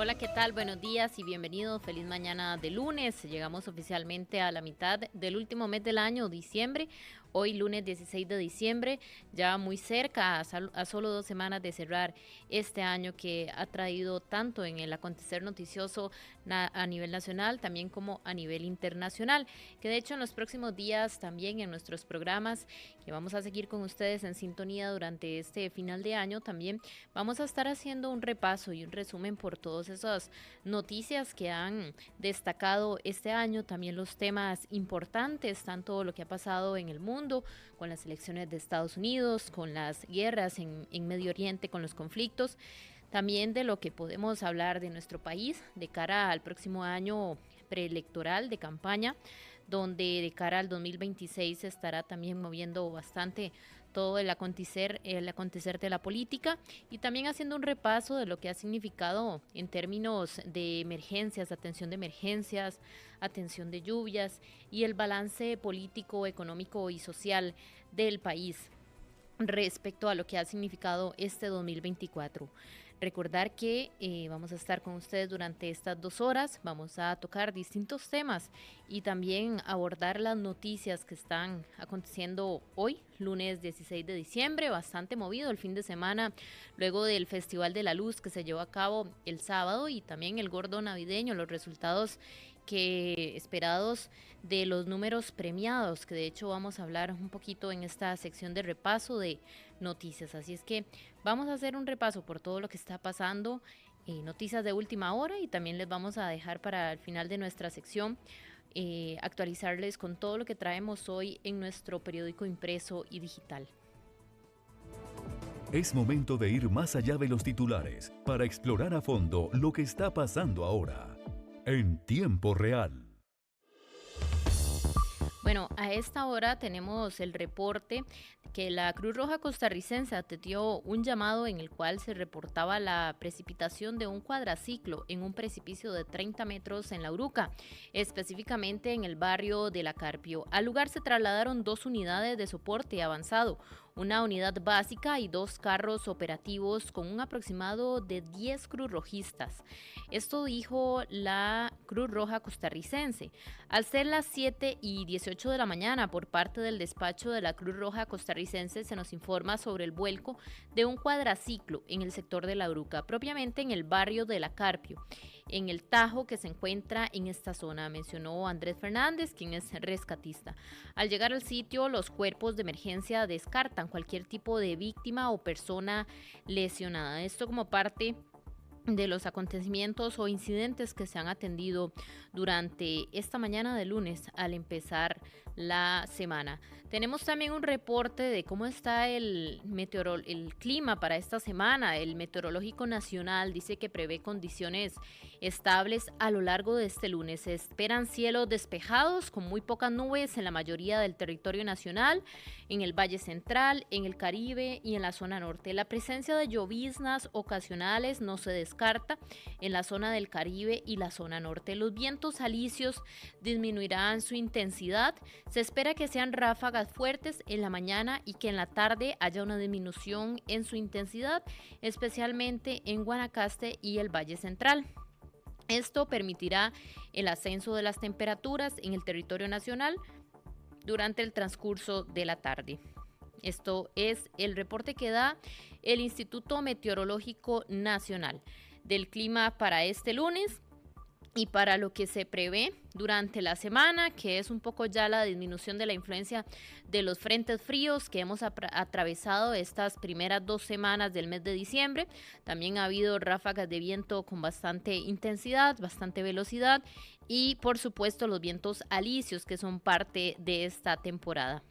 Hola, ¿qué tal? Buenos días y bienvenidos. Feliz mañana de lunes. Llegamos oficialmente a la mitad del último mes del año, diciembre. Hoy lunes 16 de diciembre, ya muy cerca, a solo 2 semanas de cerrar este año que ha traído tanto en el acontecer noticioso a nivel nacional, también como a nivel internacional, que de hecho en los próximos días también en nuestros programas que vamos a seguir con ustedes en sintonía durante este final de año, también vamos a estar haciendo un repaso y un resumen por todas esas noticias que han destacado este año, también los temas importantes, tanto lo que ha pasado en el mundo, con las elecciones de Estados Unidos, con las guerras en Medio Oriente, con los conflictos, también de lo que podemos hablar de nuestro país de cara al próximo año preelectoral de campaña, donde de cara al 2026 se estará también moviendo bastante todo el acontecer de la política, y también haciendo un repaso de lo que ha significado en términos de emergencias, atención de emergencias, atención de lluvias y el balance político, económico y social del país respecto a lo que ha significado este 2024. Recordar que vamos a estar con ustedes durante estas 2 horas, vamos a tocar distintos temas y también abordar las noticias que están aconteciendo hoy, lunes 16 de diciembre, bastante movido el fin de semana, luego del Festival de la Luz que se llevó a cabo el sábado y también el gordo navideño, los resultados que esperados de los números premiados, que de hecho vamos a hablar un poquito en esta sección de repaso de noticias. Así es que vamos a hacer un repaso por todo lo que está pasando, noticias de última hora, y también les vamos a dejar para el final de nuestra sección actualizarles con todo lo que traemos hoy en nuestro periódico impreso y digital. Es momento de ir más allá de los titulares para explorar a fondo lo que está pasando ahora, en tiempo real. Bueno, a esta hora tenemos el reporte que la Cruz Roja costarricense atendió un llamado en el cual se reportaba la precipitación de un cuadraciclo en un precipicio de 30 metros en La Uruca, específicamente en el barrio de La Carpio. Al lugar se trasladaron 2 unidades de soporte avanzado, una unidad básica y 2 carros operativos con un aproximado de 10 cruzrojistas. Esto dijo la Cruz Roja costarricense. Al ser las 7:18 de la mañana, por parte del despacho de la Cruz Roja costarricense, se nos informa sobre el vuelco de un cuadraciclo en el sector de La Uruca, propiamente en el barrio de La Carpio, en el tajo que se encuentra en esta zona, mencionó Andrés Fernández, quien es rescatista. Al llegar al sitio, los cuerpos de emergencia descartan cualquier tipo de víctima o persona lesionada. Esto como parte de los acontecimientos o incidentes que se han atendido durante esta mañana de lunes al empezar la semana. Tenemos también un reporte de cómo está el clima para esta semana. El Meteorológico Nacional dice que prevé condiciones estables a lo largo de este lunes. Se esperan cielos despejados con muy pocas nubes en la mayoría del territorio nacional, en el Valle Central, en el Caribe y en la zona norte. La presencia de lloviznas ocasionales no se descarta en la zona del Caribe y la zona norte. Los vientos alisios disminuirán su intensidad. Se espera que sean ráfagas fuertes en la mañana y que en la tarde haya una disminución en su intensidad, especialmente en Guanacaste y el Valle Central. Esto permitirá el ascenso de las temperaturas en el territorio nacional durante el transcurso de la tarde. Esto es el reporte que da el Instituto Meteorológico Nacional del clima para este lunes y para lo que se prevé durante la semana, que es un poco ya la disminución de la influencia de los frentes fríos que hemos atravesado estas primeras 2 semanas del mes de diciembre. También ha habido ráfagas de viento con bastante intensidad, bastante velocidad y por supuesto los vientos alisios que son parte de esta temporada.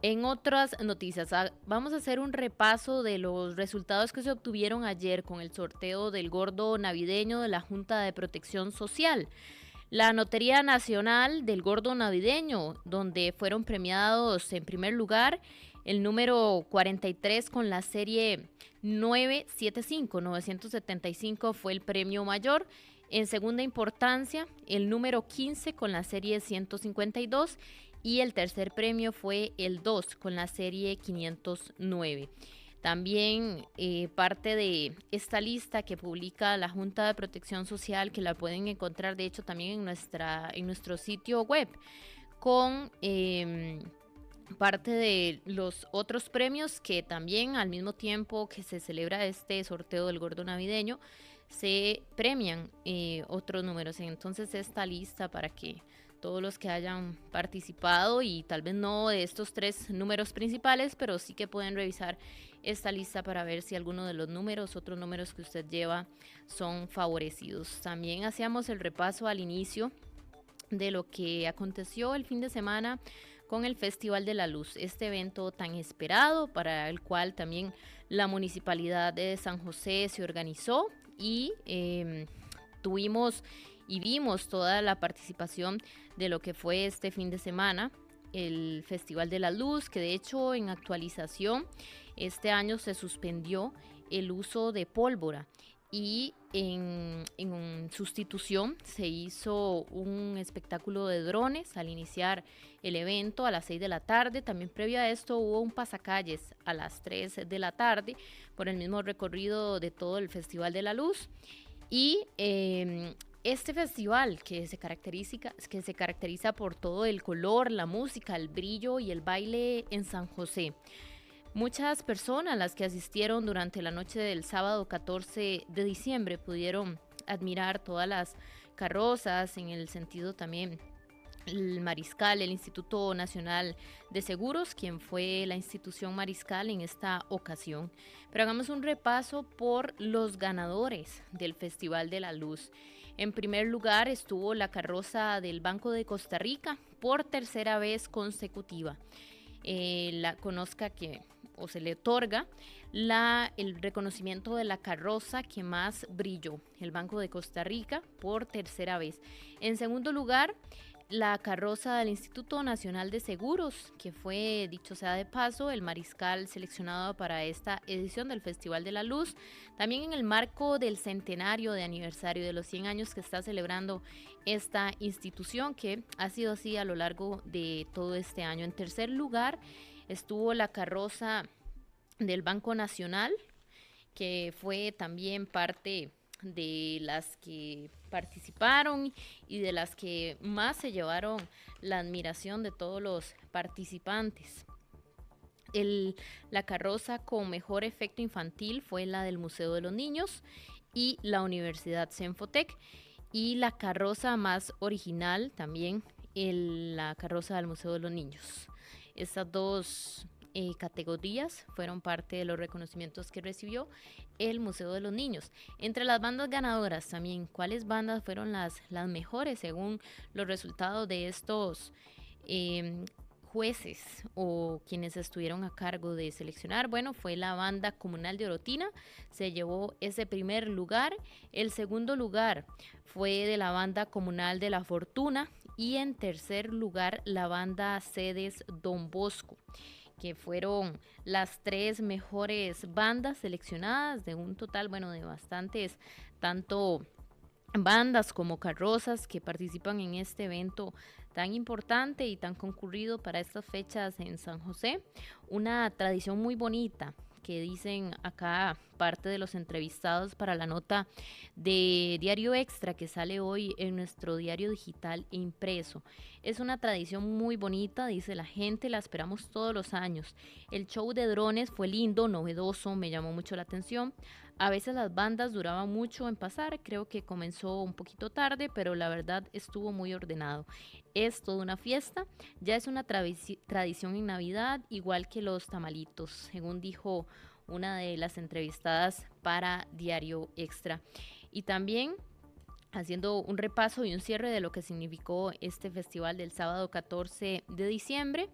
En otras noticias, vamos a hacer un repaso de los resultados que se obtuvieron ayer con el sorteo del gordo navideño de la Junta de Protección Social. La Lotería Nacional del Gordo Navideño, donde fueron premiados en primer lugar el número 43 con la serie 975 fue el premio mayor. En segunda importancia, el número 15 con la serie 152 y el tercer premio fue el 2 con la serie 509. También parte de esta lista que publica la Junta de Protección Social, que la pueden encontrar de hecho también en nuestro sitio web, con parte de los otros premios que también al mismo tiempo que se celebra este sorteo del gordo navideño, se premian otros números. Entonces esta lista para que todos los que hayan participado y tal vez no de estos 3 números principales, pero sí que pueden revisar esta lista para ver si alguno de los números, otros números que usted lleva son favorecidos. También hacíamos el repaso al inicio de lo que aconteció el fin de semana con el Festival de la Luz, este evento tan esperado para el cual también la Municipalidad de San José se organizó y tuvimos y vimos toda la participación de lo que fue este fin de semana, el Festival de la Luz, que de hecho en actualización este año se suspendió el uso de pólvora y en sustitución se hizo un espectáculo de drones al iniciar el evento a las 6 de la tarde. También previo a esto hubo un pasacalles a las 3 de la tarde por el mismo recorrido de todo el Festival de la Luz. Y este festival que se caracteriza por todo el color, la música, el brillo y el baile en San José. Muchas personas, las que asistieron durante la noche del sábado 14 de diciembre, pudieron admirar todas las carrozas, en el sentido también el Mariscal, el Instituto Nacional de Seguros, quien fue la institución mariscal en esta ocasión. Pero hagamos un repaso por los ganadores del Festival de la Luz. En primer lugar estuvo la carroza del Banco de Costa Rica por tercera vez consecutiva. Se le otorga el reconocimiento de la carroza que más brilló, el Banco de Costa Rica, por tercera vez. En segundo lugar, la carroza del Instituto Nacional de Seguros, que fue, dicho sea de paso, el mariscal seleccionado para esta edición del Festival de la Luz, también en el marco del centenario de aniversario de los 100 años que está celebrando esta institución, que ha sido así a lo largo de todo este año. En tercer lugar estuvo la carroza del Banco Nacional, que fue también parte de las que participaron y de las que más se llevaron la admiración de todos los participantes. La carroza con mejor efecto infantil fue la del Museo de los Niños y la Universidad Senfotec, y la carroza más original también la carroza del Museo de los Niños. Estas dos categorías fueron parte de los reconocimientos que recibió el Museo de los Niños. Entre las bandas ganadoras también, ¿cuáles bandas fueron las mejores según los resultados de estos jueces o quienes estuvieron a cargo de seleccionar? Bueno, fue la banda comunal de Orotina, se llevó ese primer lugar. El segundo lugar fue de la banda comunal de La Fortuna, y en tercer lugar la banda Sedes Don Bosco, que fueron las 3 mejores bandas seleccionadas de un total, de bastantes, tanto bandas como carrozas que participan en este evento tan importante y tan concurrido para estas fechas en San José. Una tradición muy bonita que dicen acá parte de los entrevistados para la nota de Diario Extra que sale hoy en nuestro diario digital e impreso. Es una tradición muy bonita, dice la gente, la esperamos todos los años. El show de drones fue lindo, novedoso, me llamó mucho la atención. A veces las bandas duraban mucho en pasar, creo que comenzó un poquito tarde, pero la verdad estuvo muy ordenado. Es toda una fiesta, ya es una tradición en Navidad, igual que los tamalitos, según dijo una de las entrevistadas para Diario Extra. Y también haciendo un repaso y un cierre de lo que significó este festival del sábado 14 de diciembre,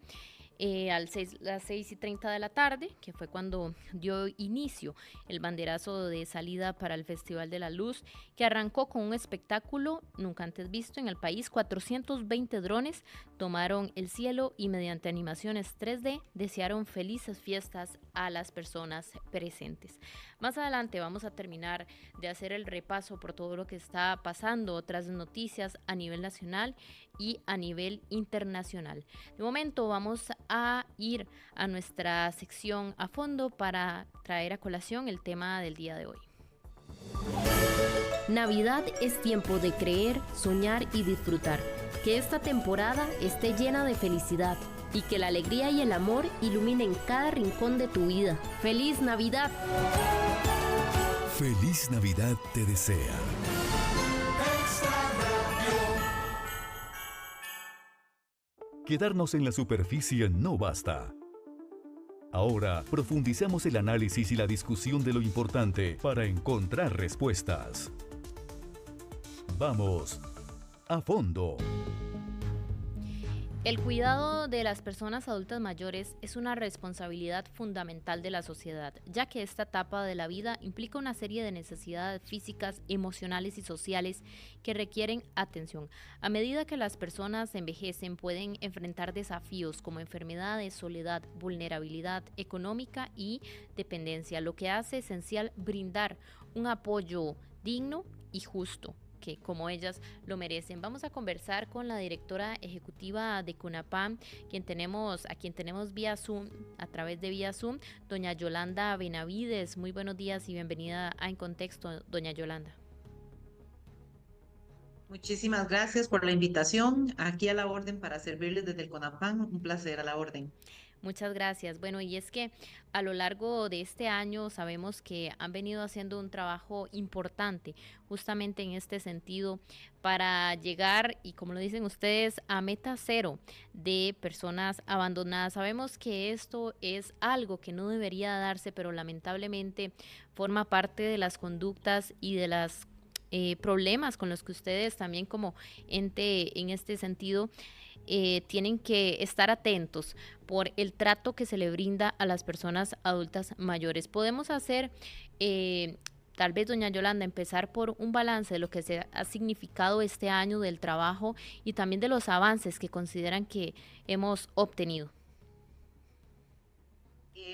las 6:30 de la tarde, que fue cuando dio inicio el banderazo de salida para el Festival de la Luz, que arrancó con un espectáculo nunca antes visto en el país. 420 drones tomaron el cielo y mediante animaciones 3D desearon felices fiestas a las personas presentes. Más adelante vamos a terminar de hacer el repaso por todo lo que está pasando, otras noticias a nivel nacional y a nivel internacional. De momento vamos a ir a nuestra sección a fondo para traer a colación el tema del día de hoy. Navidad es tiempo de creer, soñar y disfrutar. Que esta temporada esté llena de felicidad y que la alegría y el amor iluminen cada rincón de tu vida. ¡Feliz Navidad! Feliz Navidad te desea. Quedarnos en la superficie no basta. Ahora profundizamos el análisis y la discusión de lo importante para encontrar respuestas. Vamos a fondo. El cuidado de las personas adultas mayores es una responsabilidad fundamental de la sociedad, ya que esta etapa de la vida implica una serie de necesidades físicas, emocionales y sociales que requieren atención. A medida que las personas envejecen, pueden enfrentar desafíos como enfermedades, soledad, vulnerabilidad económica y dependencia, lo que hace esencial brindar un apoyo digno y justo, que como ellas lo merecen. Vamos a conversar con la directora ejecutiva de CONAPAM, a quien tenemos vía Zoom, a través de vía Zoom, doña Yolanda Benavides. Muy buenos días y bienvenida a En Contexto, doña Yolanda. Muchísimas gracias por la invitación. Aquí a la orden para servirles desde el CONAPAM. Un placer, a la orden. Muchas gracias. Bueno, y es que a lo largo de este año sabemos que han venido haciendo un trabajo importante justamente en este sentido para llegar, y como lo dicen ustedes, a meta cero de personas abandonadas. Sabemos que esto es algo que no debería darse, pero lamentablemente forma parte de las conductas y de las problemas con los que ustedes también como ente en este sentido tienen que estar atentos por el trato que se le brinda a las personas adultas mayores. Podemos hacer, tal vez, doña Yolanda, empezar por un balance de lo que se ha significado este año del trabajo y también de los avances que consideran que hemos obtenido.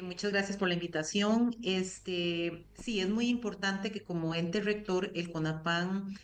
Muchas gracias por la invitación. Sí, es muy importante que como ente rector, el CONAPAN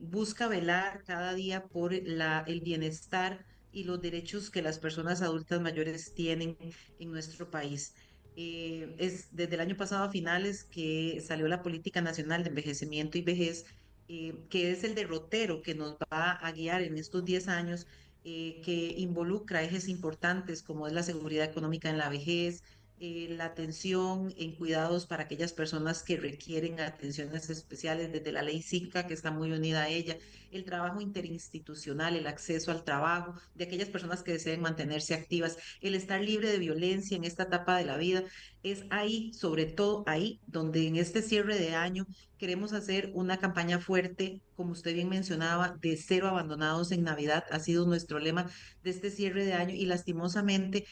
busca velar cada día por el bienestar y los derechos que las personas adultas mayores tienen en nuestro país. Es desde el año pasado a finales que salió la Política Nacional de Envejecimiento y Vejez, que es el derrotero que nos va a guiar en estos 10 años, que involucra ejes importantes como es la seguridad económica en la vejez, la atención en cuidados para aquellas personas que requieren atenciones especiales desde la ley SICA, que está muy unida a ella, el trabajo interinstitucional, el acceso al trabajo de aquellas personas que deseen mantenerse activas, el estar libre de violencia en esta etapa de la vida. Es ahí, sobre todo ahí, donde en este cierre de año queremos hacer una campaña fuerte, como usted bien mencionaba, de cero abandonados en Navidad. Ha sido nuestro lema de este cierre de año y lastimosamente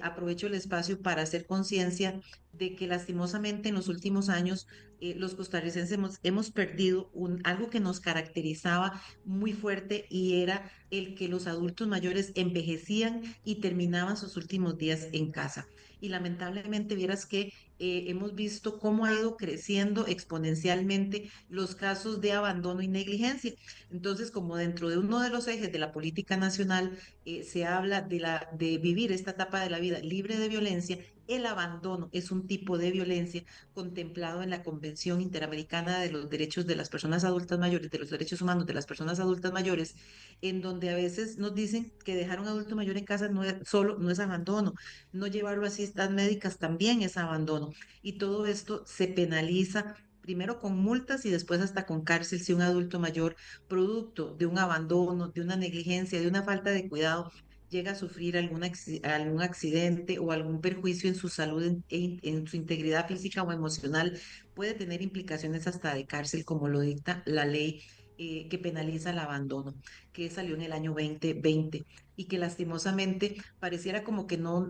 aprovecho el espacio para hacer conciencia de que lastimosamente en los últimos años los costarricenses hemos perdido algo que nos caracterizaba muy fuerte y era el que los adultos mayores envejecían y terminaban sus últimos días en casa. Y lamentablemente vieras que hemos visto cómo ha ido creciendo exponencialmente los casos de abandono y negligencia. Entonces, como dentro de uno de los ejes de la política nacional se habla de vivir esta etapa de la vida libre de violencia, el abandono es un tipo de violencia contemplado en la Convención Interamericana de los Derechos de las Personas Adultas Mayores, de los Derechos Humanos de las Personas Adultas Mayores, en donde a veces nos dicen que dejar a un adulto mayor en casa no es abandono, no llevarlo a citas médicas también es abandono. Y todo esto se penaliza primero con multas y después hasta con cárcel si un adulto mayor, producto de un abandono, de una negligencia, de una falta de cuidado, llega a sufrir algún accidente o algún perjuicio en su salud, en su integridad física o emocional, puede tener implicaciones hasta de cárcel, como lo dicta la ley que penaliza el abandono, que salió en el año 2020 y que lastimosamente pareciera como que no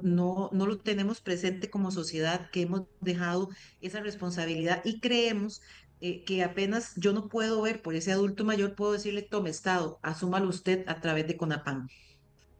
lo tenemos presente como sociedad, que hemos dejado esa responsabilidad y creemos que apenas yo no puedo ver por ese adulto mayor, puedo decirle, tome Estado, asúmalo usted a través de CONAPAN.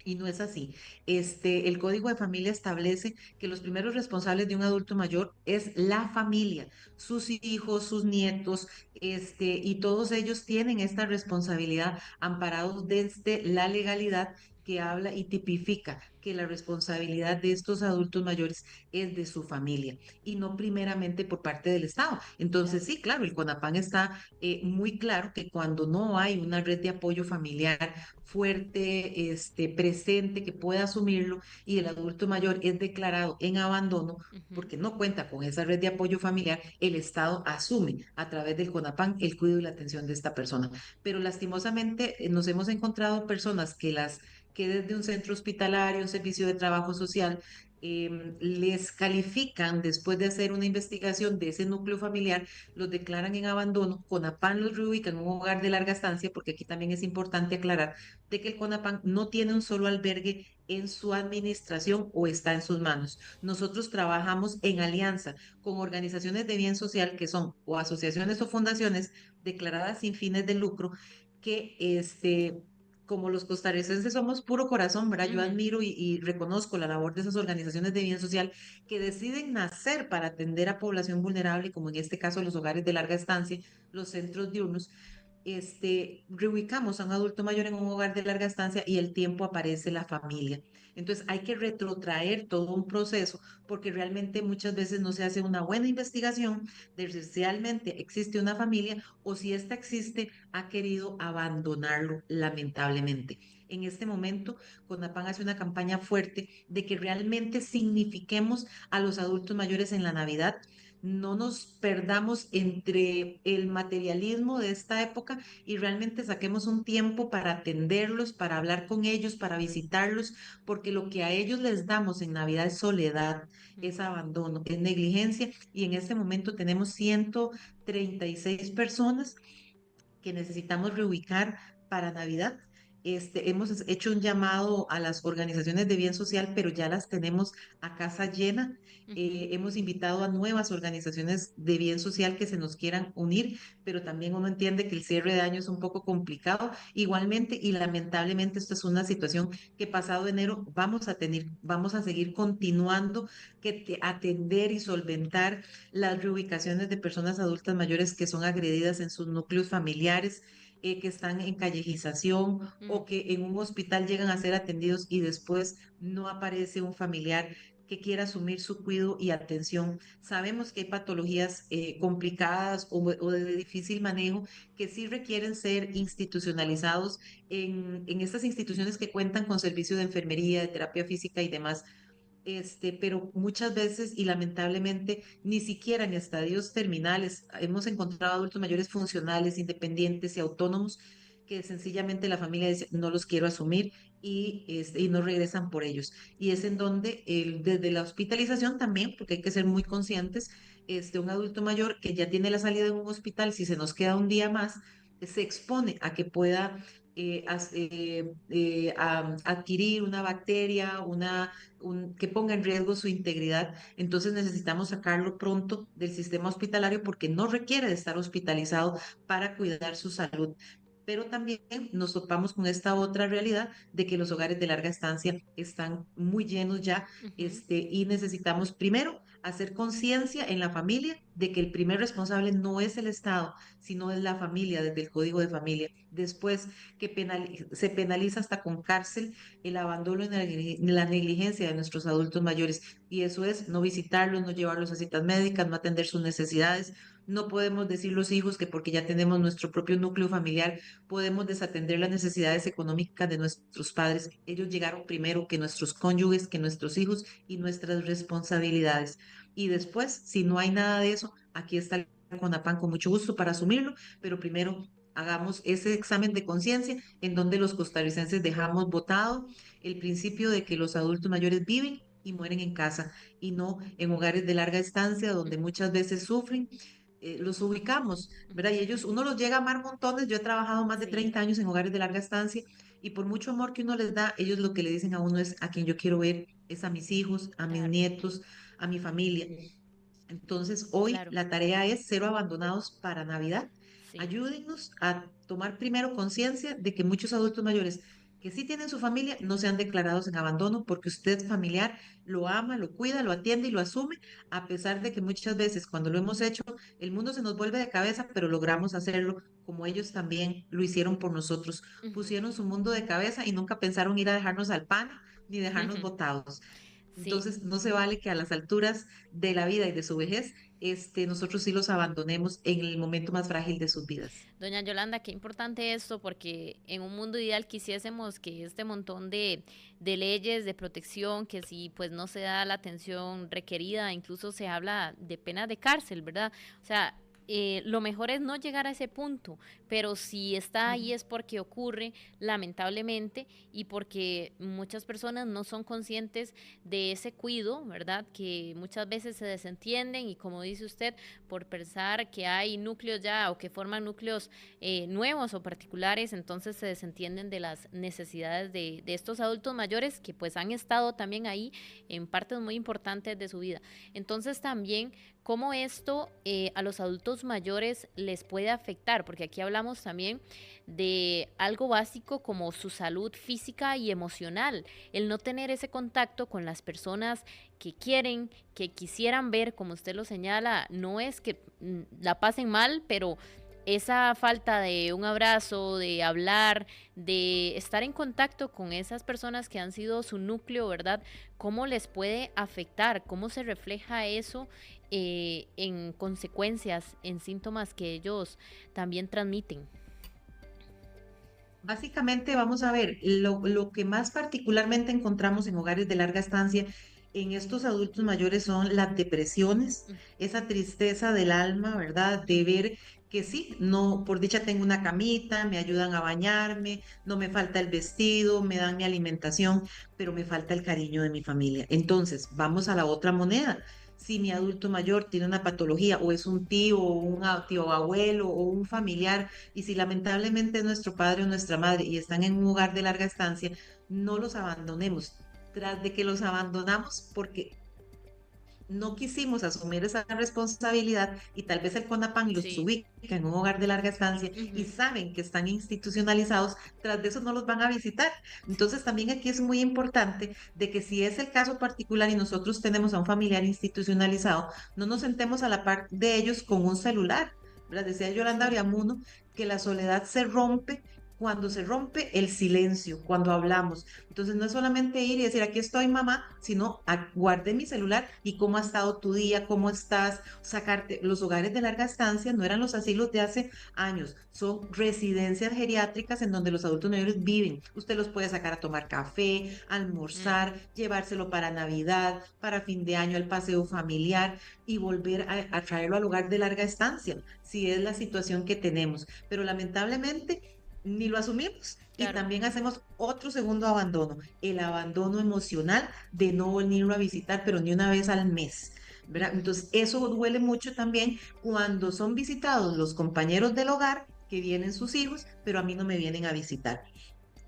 Y no es así. El Código de Familia establece que los primeros responsables de un adulto mayor es la familia, sus hijos, sus nietos, y todos ellos tienen esta responsabilidad amparados desde la legalidad que habla y tipifica que la responsabilidad de estos adultos mayores es de su familia y no primeramente por parte del Estado. Entonces, Claro. sí, claro, el CONAPAN está muy claro que cuando no hay una red de apoyo familiar fuerte, presente, que pueda asumirlo y el adulto mayor es declarado en abandono Ujú. porque no cuenta con esa red de apoyo familiar, el Estado asume a través del CONAPAN el cuidado y la atención de esta persona. Pero lastimosamente nos hemos encontrado personas que desde un centro hospitalario, un servicio de trabajo social, les califican después de hacer una investigación de ese núcleo familiar, los declaran en abandono, CONAPAN los reubica en un hogar de larga estancia, porque aquí también es importante aclarar de que el CONAPAN no tiene un solo albergue en su administración o está en sus manos. Nosotros trabajamos en alianza con organizaciones de bien social que son o asociaciones o fundaciones declaradas sin fines de lucro que como los costarricenses somos puro corazón, ¿verdad? Yo Ujú. admiro y reconozco la labor de esas organizaciones de bien social que deciden nacer para atender a población vulnerable, como en este caso los hogares de larga estancia, los centros diurnos, reubicamos a un adulto mayor en un hogar de larga estancia y el tiempo aparece la familia. Entonces hay que retrotraer todo un proceso porque realmente muchas veces no se hace una buena investigación de si realmente existe una familia o si ésta existe, ha querido abandonarlo lamentablemente. En este momento, CONAPAN hace una campaña fuerte de que realmente signifiquemos a los adultos mayores en la Navidad, no nos perdamos entre el materialismo de esta época y realmente saquemos un tiempo para atenderlos, para hablar con ellos, para visitarlos, porque lo que a ellos les damos en Navidad es soledad, es Ujú. abandono, es negligencia y en este momento tenemos 136 personas que necesitamos reubicar para Navidad. Hemos hecho un llamado a las organizaciones de bien social, pero ya las tenemos a casa llena. Ujú. Hemos invitado a nuevas organizaciones de bien social que se nos quieran unir, pero también uno entiende que el cierre de año es un poco complicado. Igualmente, y lamentablemente, esto es una situación que pasado enero vamos a seguir continuando atender y solventar las reubicaciones de personas adultas mayores que son agredidas en sus núcleos familiares, que están en callejización o Ujú. que en un hospital llegan a ser atendidos y después no aparece un familiar que quiera asumir su cuidado y atención. Sabemos que hay patologías complicadas o de difícil manejo que sí requieren ser institucionalizados en estas instituciones que cuentan con servicio de enfermería, de terapia física y demás, pero muchas veces y lamentablemente ni siquiera en estadios terminales hemos encontrado adultos mayores funcionales, independientes y autónomos que sencillamente la familia dice no los quiero asumir y no regresan por ellos. Y es en donde desde la hospitalización también, porque hay que ser muy conscientes, un adulto mayor que ya tiene la salida de un hospital, si se nos queda un día más, se expone a que pueda adquirir una bacteria, que ponga en riesgo su integridad. Entonces necesitamos sacarlo pronto del sistema hospitalario porque no requiere de estar hospitalizado para cuidar su salud. Pero también nos topamos con esta otra realidad de que los hogares de larga estancia están muy llenos ya, Ujú. y necesitamos primero hacer conciencia en la familia de que el primer responsable no es el Estado, sino es la familia desde el Código de Familia. Después que se penaliza hasta con cárcel el abandono y la negligencia de nuestros adultos mayores. Y eso es no visitarlos, no llevarlos a citas médicas, no atender sus necesidades. No podemos decir los hijos que porque ya tenemos nuestro propio núcleo familiar, podemos desatender las necesidades económicas de nuestros padres. Ellos llegaron primero que nuestros cónyuges, que nuestros hijos y nuestras responsabilidades. Y después, si no hay nada de eso, aquí está el CONAPAN con mucho gusto para asumirlo, pero primero hagamos ese examen de conciencia en donde los costarricenses dejamos votado el principio de que los adultos mayores viven y mueren en casa y no en hogares de larga estancia donde muchas veces sufren. Los ubicamos, ¿verdad? Y Ujú. ellos, uno los llega a amar montones. Yo he trabajado más de Sí. 30 años en hogares de larga estancia y por mucho amor que uno les da, ellos lo que le dicen a uno es a quien yo quiero ver es a mis hijos, a mis Claro. nietos, a mi familia. Entonces, hoy Claro. la tarea es cero abandonados para Navidad. Sí. Ayúdennos a tomar primero conciencia de que muchos adultos mayores que sí tienen su familia, no sean declarados en abandono porque usted familiar lo ama, lo cuida, lo atiende y lo asume, a pesar de que muchas veces cuando lo hemos hecho, el mundo se nos vuelve de cabeza, pero logramos hacerlo como ellos también lo hicieron por nosotros. Ujú, Pusieron su mundo de cabeza y nunca pensaron ir a dejarnos al pan ni dejarnos ujú. botados. Sí. Entonces, no se vale que a las alturas de la vida y de su vejez, nosotros sí los abandonemos en el momento más frágil de sus vidas. Doña Yolanda, qué importante esto, porque en un mundo ideal quisiésemos que este montón de leyes de protección, que si pues no se da la atención requerida, incluso se habla de penas de cárcel, ¿verdad? O sea, lo mejor es no llegar a ese punto, pero si está ahí Ujú. es porque ocurre, lamentablemente, y porque muchas personas no son conscientes de ese cuido, ¿verdad? Que muchas veces se desentienden y como dice usted, por pensar que hay núcleos ya o que forman núcleos nuevos o particulares, entonces se desentienden de las necesidades de estos adultos mayores que pues han estado también ahí en partes muy importantes de su vida. Entonces también cómo esto a los adultos mayores les puede afectar, porque aquí hablamos también de algo básico como su salud física y emocional, el no tener ese contacto con las personas que quieren, que quisieran ver, como usted lo señala, no es que la pasen mal, pero esa falta de un abrazo, de hablar, de estar en contacto con esas personas que han sido su núcleo, ¿verdad? ¿Cómo les puede afectar? ¿Cómo se refleja eso en consecuencias, en síntomas que ellos también transmiten? Básicamente, vamos a ver, lo que más particularmente encontramos en hogares de larga estancia en estos adultos mayores son las depresiones, esa tristeza del alma, ¿verdad? De ver que sí, no, por dicha tengo una camita, me ayudan a bañarme, no me falta el vestido, me dan mi alimentación, pero me falta el cariño de mi familia. Entonces, vamos a la otra moneda. Si mi adulto mayor tiene una patología o es un tío o un tío abuelo o un familiar y si lamentablemente es nuestro padre o nuestra madre y están en un hogar de larga estancia, no los abandonemos. Tras de que los abandonamos porque no quisimos asumir esa responsabilidad y tal vez el CONAPAN los Sí. ubica en un hogar de larga estancia y Ujú. saben que están institucionalizados, tras de eso no los van a visitar. Entonces también aquí es muy importante de que si es el caso particular y nosotros tenemos a un familiar institucionalizado, no nos sentemos a la par de ellos con un celular. ¿Verdad? Decía Yolanda Sí. Ariamuno que la soledad se rompe cuando se rompe el silencio, cuando hablamos. Entonces no es solamente ir y decir, aquí estoy mamá, sino guardé mi celular y cómo ha estado tu día, cómo estás, sacarte. Los hogares de larga estancia no eran los asilos de hace años, son residencias geriátricas en donde los adultos mayores viven. Usted los puede sacar a tomar café, Mm. almorzar, llevárselo para Navidad, para fin de año, al paseo familiar y volver a traerlo al hogar de larga estancia, si es la situación que tenemos. Pero lamentablemente ni lo asumimos y Claro. también hacemos otro segundo abandono, el abandono emocional de no venirlo a visitar, pero ni una vez al mes. ¿Verdad? Ujú. Entonces, eso duele mucho también cuando son visitados los compañeros del hogar, que vienen sus hijos, pero a mí no me vienen a visitar.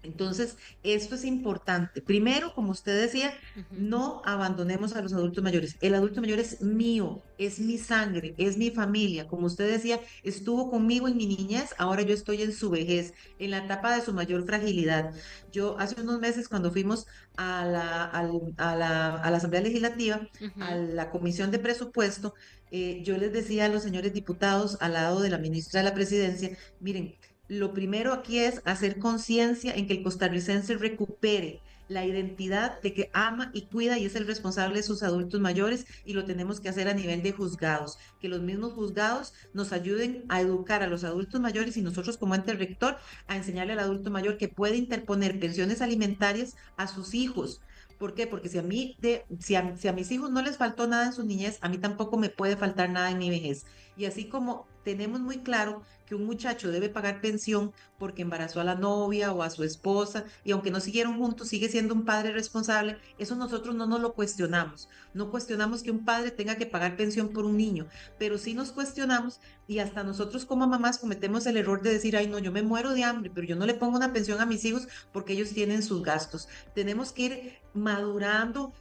Entonces, esto es importante. Primero, como usted decía, Ujú. no abandonemos a los adultos mayores. El adulto mayor es mío, es mi sangre, es mi familia. Como usted decía, estuvo conmigo en mi niñez, ahora yo estoy en su vejez, en la etapa de su mayor fragilidad. Yo hace unos meses, cuando fuimos a la Asamblea Legislativa, a Ujú. la Comisión de Presupuesto, yo les decía a los señores diputados, al lado de la ministra de la Presidencia, miren, lo primero aquí es hacer conciencia en que el costarricense recupere la identidad de que ama y cuida y es el responsable de sus adultos mayores y lo tenemos que hacer a nivel de juzgados, que los mismos juzgados nos ayuden a educar a los adultos mayores y nosotros como ente rector a enseñarle al adulto mayor que puede interponer pensiones alimentarias a sus hijos. ¿Por qué? Porque si a mis hijos no les faltó nada en su niñez, a mí tampoco me puede faltar nada en mi vejez. Y así como tenemos muy claro que un muchacho debe pagar pensión porque embarazó a la novia o a su esposa y aunque no siguieron juntos sigue siendo un padre responsable, eso nosotros no nos lo cuestionamos. No cuestionamos que un padre tenga que pagar pensión por un niño, pero sí nos cuestionamos y hasta nosotros como mamás cometemos el error de decir, ay no, yo me muero de hambre, pero yo no le pongo una pensión a mis hijos porque ellos tienen sus gastos. Tenemos que ir madurando,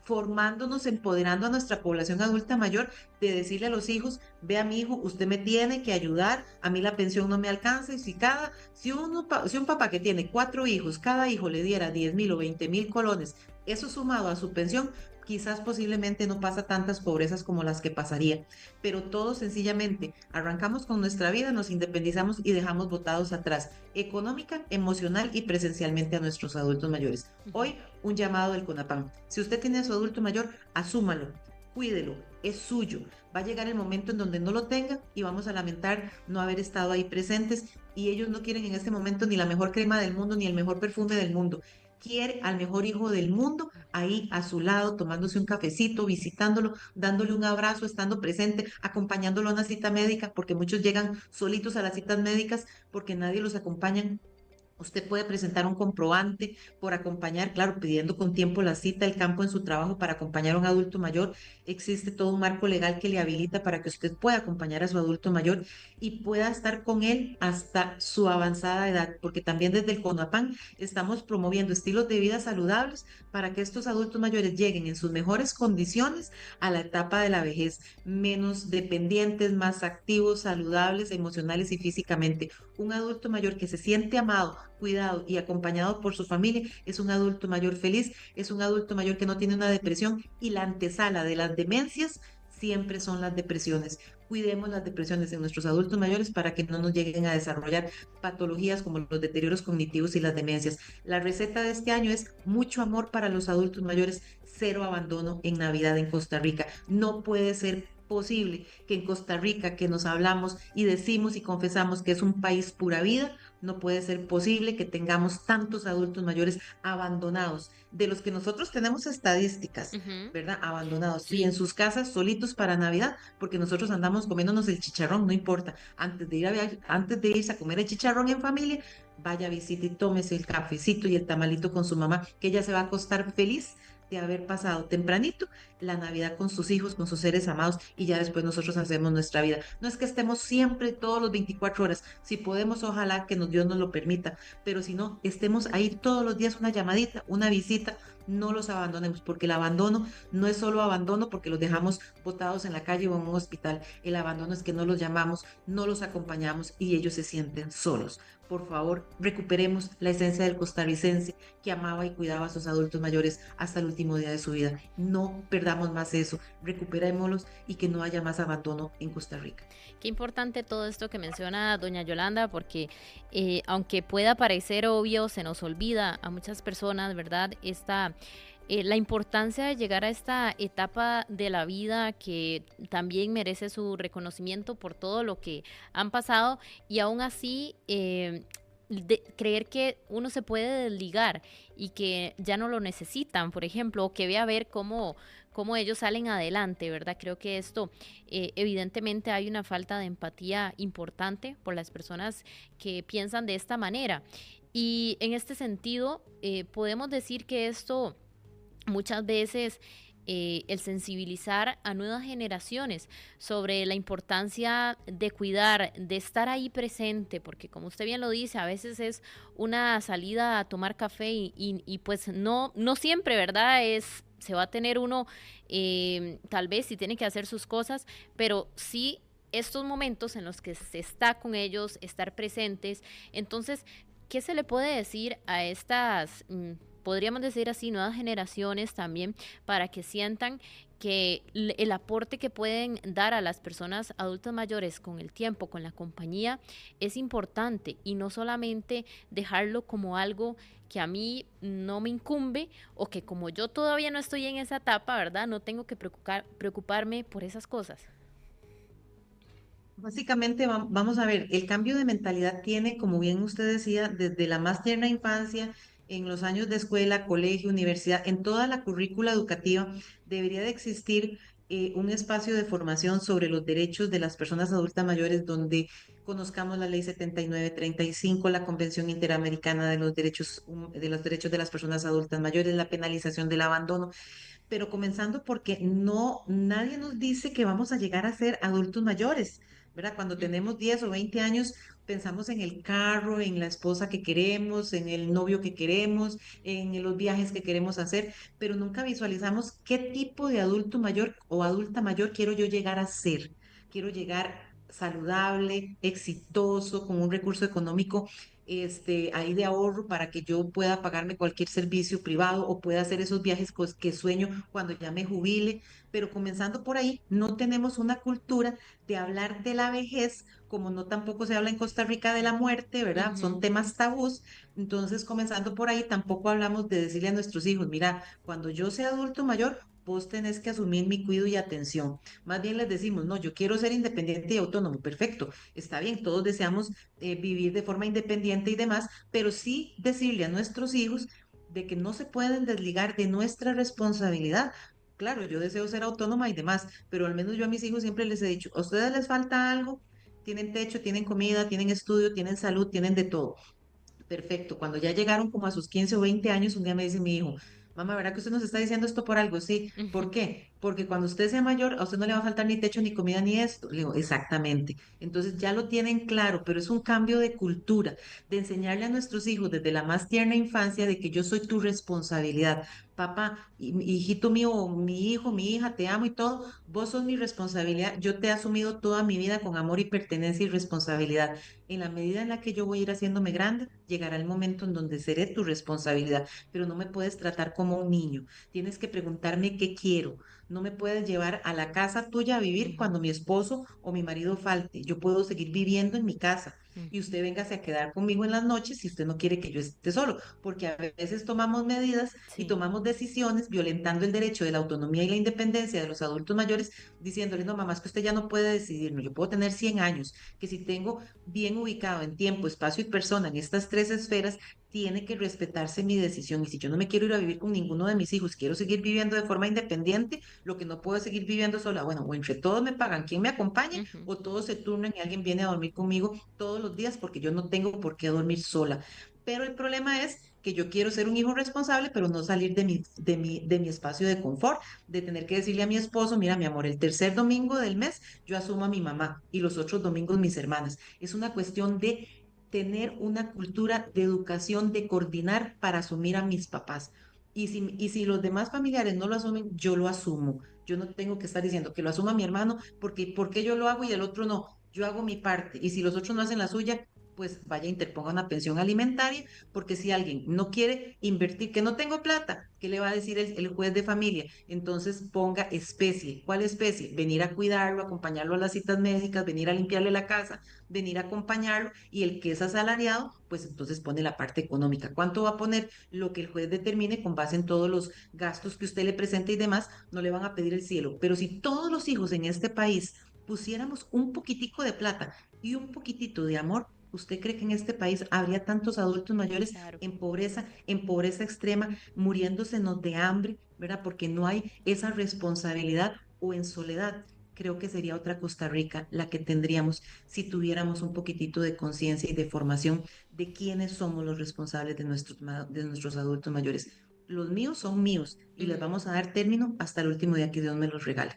formándonos, empoderando a nuestra población adulta mayor, de decirle a los hijos, vea mi hijo, usted me tiene que ayudar, a mí la pensión no me alcanza, y si un papá que tiene 4 hijos, cada hijo le diera 10.000 o 20.000 colones, eso sumado a su pensión, quizás posiblemente no pasa tantas pobrezas como las que pasaría, pero todos sencillamente arrancamos con nuestra vida, nos independizamos y dejamos botados atrás, económica, emocional y presencialmente a nuestros adultos mayores. Hoy, un llamado del CONAPAN. Si usted tiene a su adulto mayor, asúmalo, cuídelo, es suyo. Va a llegar el momento en donde no lo tenga y vamos a lamentar no haber estado ahí presentes, y ellos no quieren en este momento ni la mejor crema del mundo ni el mejor perfume del mundo. Quiere al mejor hijo del mundo ahí a su lado, tomándose un cafecito, visitándolo, dándole un abrazo, estando presente, acompañándolo a una cita médica, porque muchos llegan solitos a las citas médicas porque nadie los acompaña. Usted puede presentar un comprobante por acompañar, claro, pidiendo con tiempo la cita, el campo en su trabajo para acompañar a un adulto mayor. Existe todo un marco legal que le habilita para que usted pueda acompañar a su adulto mayor y pueda estar con él hasta su avanzada edad, porque también desde el CONAPAN estamos promoviendo estilos de vida saludables para que estos adultos mayores lleguen en sus mejores condiciones a la etapa de la vejez, menos dependientes, más activos, saludables, emocionales y físicamente. Un adulto mayor que se siente amado, cuidado y acompañado por su familia es un adulto mayor feliz, es un adulto mayor que no tiene una depresión, y la antesala de las demencias siempre son las depresiones. Cuidemos las depresiones en nuestros adultos mayores para que no nos lleguen a desarrollar patologías como los deterioros cognitivos y las demencias. La receta de este año es mucho amor para los adultos mayores, cero abandono en Navidad en Costa Rica. No puede ser posible que en Costa Rica, que nos hablamos y decimos y confesamos que es un país pura vida, no puede ser posible que tengamos tantos adultos mayores abandonados, de los que nosotros tenemos estadísticas, Ujú. ¿verdad? Abandonados y en Sí. sus casas solitos para Navidad, porque nosotros andamos comiéndonos el chicharrón, no importa. Antes de irse a comer el chicharrón en familia, vaya, visite y tómese el cafecito y el tamalito con su mamá, que ella se va a acostar feliz de haber pasado tempranito la Navidad con sus hijos, con sus seres amados, y ya después nosotros hacemos nuestra vida. No es que estemos siempre todos los 24 horas, si podemos, ojalá que Dios nos lo permita, pero si no, estemos ahí todos los días, una llamadita, una visita, no los abandonemos, porque el abandono no es solo abandono porque los dejamos botados en la calle o en un hospital, el abandono es que no los llamamos, no los acompañamos y ellos se sienten solos. Por favor, recuperemos la esencia del costarricense que amaba y cuidaba a sus adultos mayores hasta el último día de su vida. No perdamos más eso, recuperémoslos y que no haya más abandono en Costa Rica. Qué importante todo esto que menciona doña Yolanda, porque aunque pueda parecer obvio, se nos olvida a muchas personas, ¿verdad? La importancia de llegar a esta etapa de la vida que también merece su reconocimiento por todo lo que han pasado, y aún así creer que uno se puede desligar y que ya no lo necesitan, por ejemplo, o que ve a ver cómo ellos salen adelante, ¿verdad? Creo que esto, evidentemente hay una falta de empatía importante por las personas que piensan de esta manera. Y en este sentido, podemos decir que esto muchas veces, el sensibilizar a nuevas generaciones sobre la importancia de cuidar, de estar ahí presente, porque como usted bien lo dice, a veces es una salida a tomar café y pues no siempre, ¿verdad? Se va a tener uno, tal vez si tiene que hacer sus cosas, pero sí estos momentos en los que se está con ellos, estar presentes. Entonces, ¿qué se le puede decir a estas podríamos decir así, nuevas generaciones también, para que sientan que el aporte que pueden dar a las personas adultas mayores con el tiempo, con la compañía, es importante, y no solamente dejarlo como algo que a mí no me incumbe, o que como yo todavía no estoy en esa etapa, ¿verdad? No tengo que preocuparme por esas cosas. Básicamente, vamos a ver, el cambio de mentalidad tiene, como bien usted decía, desde la más tierna infancia, en los años de escuela, colegio, universidad, en toda la currícula educativa, debería de existir un espacio de formación sobre los derechos de las personas adultas mayores, donde conozcamos la Ley 7935, la Convención Interamericana de los Derechos de las Personas Adultas Mayores, la penalización del abandono, pero comenzando porque no, nadie nos dice que vamos a llegar a ser adultos mayores, ¿verdad? Cuando tenemos 10 o 20 años, pensamos en el carro, en la esposa que queremos, en el novio que queremos, en los viajes que queremos hacer, pero nunca visualizamos qué tipo de adulto mayor o adulta mayor quiero yo llegar a ser. Quiero llegar saludable, exitoso, con un recurso económico ahí de ahorro para que yo pueda pagarme cualquier servicio privado o pueda hacer esos viajes que sueño cuando ya me jubile. Pero comenzando por ahí, no tenemos una cultura de hablar de la vejez, como no tampoco se habla en Costa Rica de la muerte, ¿verdad? Son Ujú. temas tabús. Entonces, comenzando por ahí, tampoco hablamos de decirle a nuestros hijos, mira, cuando yo sea adulto mayor, vos tenés que asumir mi cuidado y atención. Más bien les decimos, no, yo quiero ser independiente y autónomo. Perfecto, está bien, todos deseamos vivir de forma independiente y demás, pero sí decirle a nuestros hijos de que no se pueden desligar de nuestra responsabilidad. Claro, yo deseo ser autónoma y demás, pero al menos yo a mis hijos siempre les he dicho, ¿a ustedes les falta algo? Tienen techo, tienen comida, tienen estudio, tienen salud, tienen de todo. Perfecto. Cuando ya llegaron como a sus 15 o 20 años, un día me dice mi hijo, mamá, ¿verdad que usted nos está diciendo esto por algo? Sí. ¿Por Ujú. qué? Porque cuando usted sea mayor, a usted no le va a faltar ni techo, ni comida, ni esto. Le digo, exactamente. Entonces ya lo tienen claro, pero es un cambio de cultura, de enseñarle a nuestros hijos desde la más tierna infancia de que yo soy tu responsabilidad. Papá, hijito mío, mi hijo, mi hija, te amo y todo, vos sos mi responsabilidad. Yo te he asumido toda mi vida con amor y pertenencia y responsabilidad. En la medida en la que yo voy a ir haciéndome grande, llegará el momento en donde seré tu responsabilidad, pero no me puedes tratar como un niño. Tienes que preguntarme qué quiero. No me puedes llevar a la casa tuya a vivir Ujú. cuando mi esposo o mi marido falte. Yo puedo seguir viviendo en mi casa y Ujú. usted véngase a quedar conmigo en las noches si usted no quiere que yo esté solo, porque a veces tomamos medidas y Sí. tomamos decisiones violentando el derecho de la autonomía y la independencia de los adultos mayores, diciéndole, no, mamá, es que usted ya no puede decidir, no, yo puedo tener 100 años, que si tengo bien ubicado en tiempo, espacio y persona en estas tres esferas, tiene que respetarse mi decisión. Y si yo no me quiero ir a vivir con ninguno de mis hijos, quiero seguir viviendo de forma independiente, lo que no puedo es seguir viviendo sola. Bueno, o entre todos me pagan quien me acompañe, Ujú. o todos se turnan y alguien viene a dormir conmigo todos los días porque yo no tengo por qué dormir sola. Pero el problema es que yo quiero ser un hijo responsable, pero no salir de mi espacio de confort, de tener que decirle a mi esposo, mira, mi amor, el tercer domingo del mes yo asumo a mi mamá y los otros domingos mis hermanas. Es una cuestión de tener una cultura de educación, de coordinar para asumir a mis papás. Y si los demás familiares no lo asumen, yo lo asumo. Yo no tengo que estar diciendo que lo asuma mi hermano porque yo lo hago y el otro no. Yo hago mi parte. Y si los otros no hacen la suya, pues vaya, interponga una pensión alimentaria, porque si alguien no quiere invertir, que no tengo plata, ¿qué le va a decir el juez de familia? Entonces ponga especie. ¿Cuál especie? Venir a cuidarlo, acompañarlo a las citas médicas, venir a limpiarle la casa, venir a acompañarlo, y el que es asalariado, pues entonces pone la parte económica. ¿Cuánto va a poner? Lo que el juez determine con base en todos los gastos que usted le presente y demás, no le van a pedir el cielo. Pero si todos los hijos en este país pusiéramos un poquitico de plata y un poquitito de amor, ¿usted cree que en este país habría tantos adultos mayores Claro. en pobreza extrema, muriéndosenos de hambre, ¿verdad? Porque no hay esa responsabilidad o en soledad. Creo que sería otra Costa Rica la que tendríamos si tuviéramos un poquitito de conciencia y de formación de quiénes somos los responsables de nuestros adultos mayores. Los míos son míos y les Ujú. vamos a dar término hasta el último día que Dios me los regale.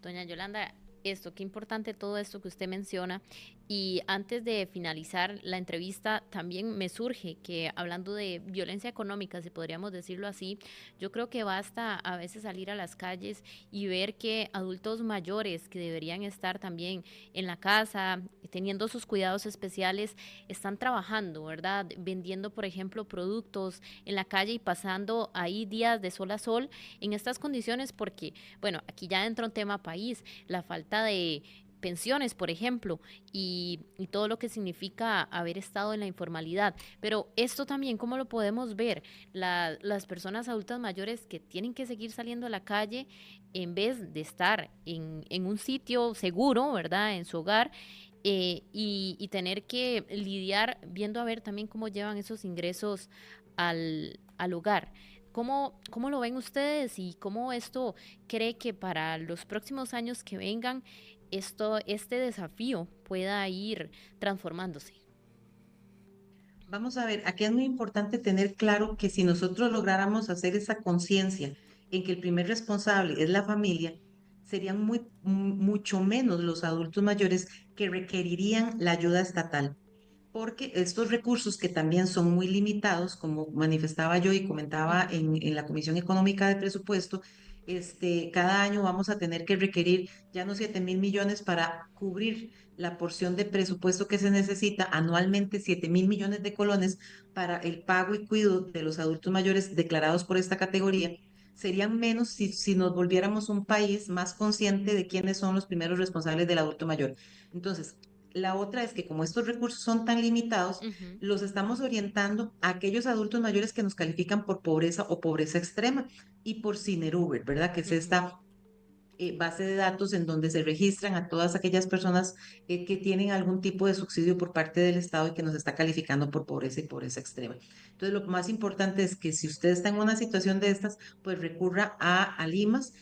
Doña Yolanda, esto, qué importante todo esto que usted menciona. Y antes de finalizar la entrevista, también me surge que hablando de violencia económica, si podríamos decirlo así, yo creo que basta a veces salir a las calles y ver que adultos mayores que deberían estar también en la casa, teniendo sus cuidados especiales, están trabajando, ¿verdad? Vendiendo, por ejemplo, productos en la calle y pasando ahí días de sol a sol en estas condiciones porque, bueno, aquí ya entra un tema país, la falta de pensiones, por ejemplo, y todo lo que significa haber estado en la informalidad. Pero esto también, ¿cómo lo podemos ver? Las personas adultas mayores que tienen que seguir saliendo a la calle en vez de estar en un sitio seguro, ¿verdad? En su hogar. Y tener que lidiar viendo a ver también cómo llevan esos ingresos al hogar. ¿Cómo lo ven ustedes y cómo esto cree que para los próximos años que vengan este desafío pueda ir transformándose? Vamos a ver, aquí es muy importante tener claro que si nosotros lográramos hacer esa conciencia en que el primer responsable es la familia, serían mucho menos los adultos mayores que requerirían la ayuda estatal. porque estos recursos que también son muy limitados, como manifestaba yo y comentaba en la Comisión Económica de Presupuesto, cada año vamos a tener que requerir ya no 7.000 millones para cubrir la porción de presupuesto que se necesita anualmente, 7.000 millones de colones para el pago y cuidado de los adultos mayores declarados por esta categoría. Serían menos si nos volviéramos un país más consciente de quiénes son los primeros responsables del adulto mayor. Entonces, la otra es que como estos recursos son tan limitados, Ujú, los estamos orientando a aquellos adultos mayores que nos califican por pobreza o pobreza extrema y por Cineruber, ¿verdad? Que es ujú. esta base de datos en donde se registran a todas aquellas personas que tienen algún tipo de subsidio por parte del Estado y que nos está calificando por pobreza y pobreza extrema. Entonces, lo más importante es que si usted está en una situación de estas, pues recurra a Limas,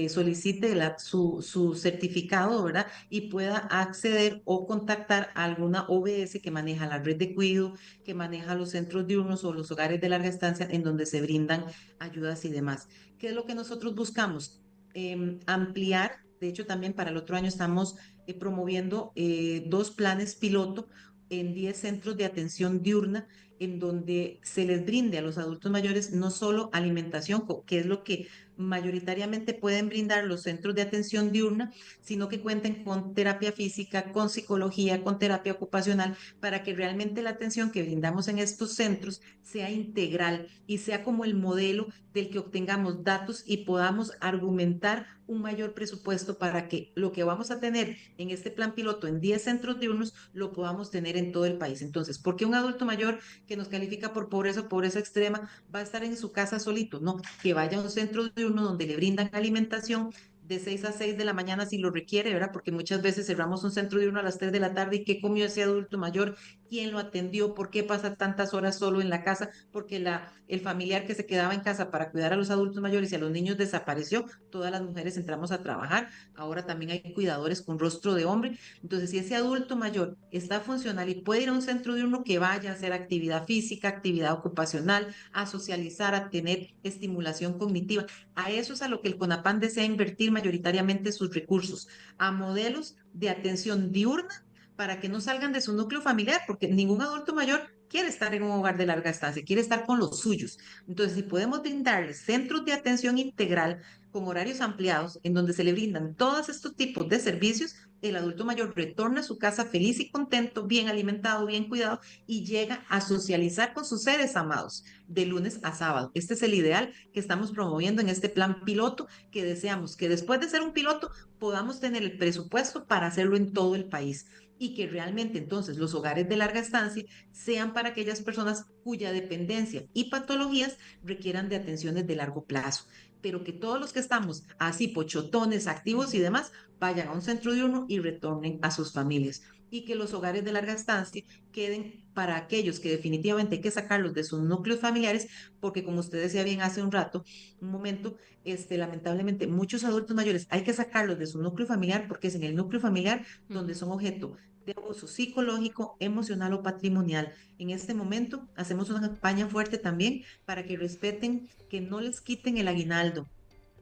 solicite su certificado, ¿verdad? Y pueda acceder o contactar a alguna OBS que maneja la red de cuidado, que maneja los centros diurnos o los hogares de larga estancia en donde se brindan ayudas y demás. ¿Qué es lo que nosotros buscamos? Ampliar. De hecho, también para el otro año estamos promoviendo 2 planes piloto en 10 centros de atención diurna, en donde se les brinde a los adultos mayores no solo alimentación, que es lo que mayoritariamente pueden brindar los centros de atención diurna, sino que cuenten con terapia física, con psicología, con terapia ocupacional, para que realmente la atención que brindamos en estos centros sea integral y sea como el modelo del que obtengamos datos y podamos argumentar un mayor presupuesto para que lo que vamos a tener en este plan piloto en 10 centros diurnos lo podamos tener en todo el país. Entonces, ¿por qué un adulto mayor que nos califica por pobreza o pobreza extrema va a estar en su casa solito? No, que vaya a un centro diurno donde le brindan alimentación de 6 a 6 de la mañana si lo requiere, ¿verdad? Porque muchas veces cerramos un centro diurno a las 3 de la tarde y ¿qué comió ese adulto mayor? ¿Quién lo atendió? ¿Por qué pasa tantas horas solo en la casa? Porque el familiar que se quedaba en casa para cuidar a los adultos mayores y a los niños desapareció. Todas las mujeres entramos a trabajar. Ahora también hay cuidadores con rostro de hombre. Entonces, si ese adulto mayor está funcional y puede ir a un centro diurno, que vaya a hacer actividad física, actividad ocupacional, a socializar, a tener estimulación cognitiva. A eso es a lo que el CONAPAN desea invertir mayoritariamente sus recursos, a modelos de atención diurna para que no salgan de su núcleo familiar, porque ningún adulto mayor quiere estar en un hogar de larga estancia, quiere estar con los suyos. Entonces, si podemos brindarles centros de atención integral con horarios ampliados, en donde se le brindan todos estos tipos de servicios, el adulto mayor retorna a su casa feliz y contento, bien alimentado, bien cuidado, y llega a socializar con sus seres amados de lunes a sábado. Este es el ideal que estamos promoviendo en este plan piloto, que deseamos que después de ser un piloto podamos tener el presupuesto para hacerlo en todo el país y que realmente entonces los hogares de larga estancia sean para aquellas personas cuya dependencia y patologías requieran de atenciones de largo plazo, pero que todos los que estamos así pochotones, activos y demás, vayan a un centro diurno y retornen a sus familias y que los hogares de larga estancia queden para aquellos que definitivamente hay que sacarlos de sus núcleos familiares, porque como usted decía bien hace un momento, lamentablemente muchos adultos mayores hay que sacarlos de su núcleo familiar porque es en el núcleo familiar donde Ujú. son objeto de abuso psicológico, emocional o patrimonial. En este momento hacemos una campaña fuerte también para que respeten, que no les quiten el aguinaldo.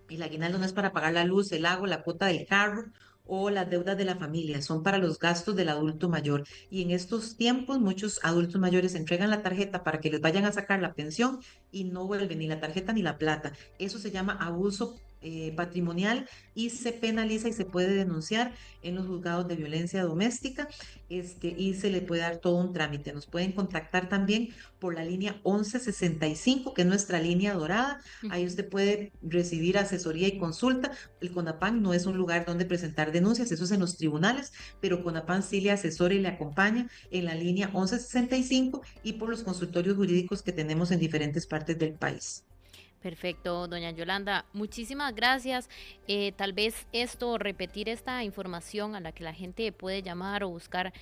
El aguinaldo no es para pagar la luz, el agua, la cuota del carro o las deudas de la familia, son para los gastos del adulto mayor. Y en estos tiempos muchos adultos mayores entregan la tarjeta para que les vayan a sacar la pensión y no vuelven ni la tarjeta ni la plata. Eso se llama abuso patrimonial y se penaliza y se puede denunciar en los juzgados de violencia doméstica, y se le puede dar todo un trámite. Nos pueden contactar también por la línea 1165, que es nuestra línea dorada. Ahí Ujú. usted puede recibir asesoría y consulta. El CONAPAN no es un lugar donde presentar denuncias, eso es en los tribunales, pero CONAPAN sí le asesora y le acompaña en la línea 1165 y por los consultorios jurídicos que tenemos en diferentes partes del país. Perfecto, doña Yolanda, muchísimas gracias. Tal vez esto, repetir esta información a la que la gente puede llamar o buscar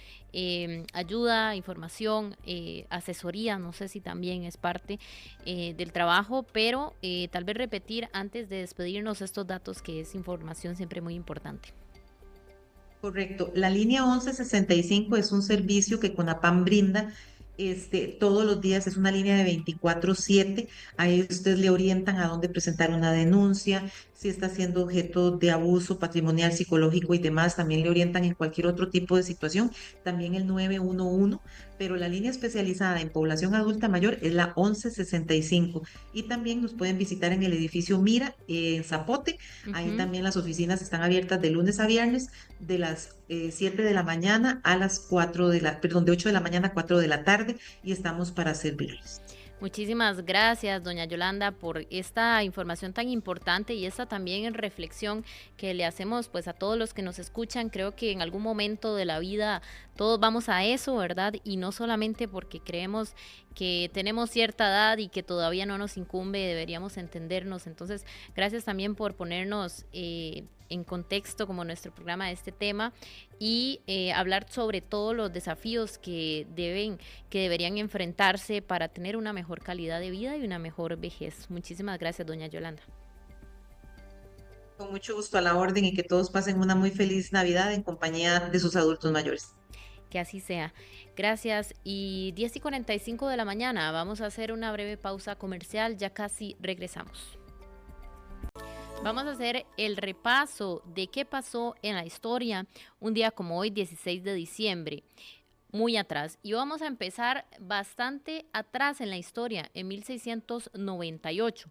ayuda, información, asesoría, no sé si también es parte del trabajo, pero tal vez repetir antes de despedirnos estos datos, que es información siempre muy importante. Correcto. La línea 1165 es un servicio que CONAPAN brinda todos los días, es una línea de 24/7. Ahí ustedes le orientan a dónde presentar una denuncia, si está siendo objeto de abuso patrimonial, psicológico y demás, también le orientan en cualquier otro tipo de situación, también el 911, pero la línea especializada en población adulta mayor es la 1165 y también nos pueden visitar en el edificio Mira en Zapote. Ahí Ujú. también las oficinas están abiertas de lunes a viernes de las 7 de la mañana a las 4 de la, perdón, de 8 de la mañana a 4 de la tarde y estamos para servirles. Muchísimas gracias, doña Yolanda, por esta información tan importante y esta también en reflexión que le hacemos pues a todos los que nos escuchan. Creo que en algún momento de la vida todos vamos a eso, ¿verdad? Y no solamente porque creemos que tenemos cierta edad y que todavía no nos incumbe, deberíamos entendernos. Entonces, gracias también por ponernos en contexto como nuestro programa de este tema y hablar sobre todos los desafíos que deberían enfrentarse para tener una mejor calidad de vida y una mejor vejez. Muchísimas gracias, doña Yolanda. Con mucho gusto a la orden y que todos pasen una muy feliz Navidad en compañía de sus adultos mayores. Que así sea. Gracias. Y 10:45 de la mañana, vamos a hacer una breve pausa comercial, ya casi regresamos. Vamos a hacer el repaso de qué pasó en la historia un día como hoy, 16 de diciembre, muy atrás. Y vamos a empezar bastante atrás en la historia, en 1698,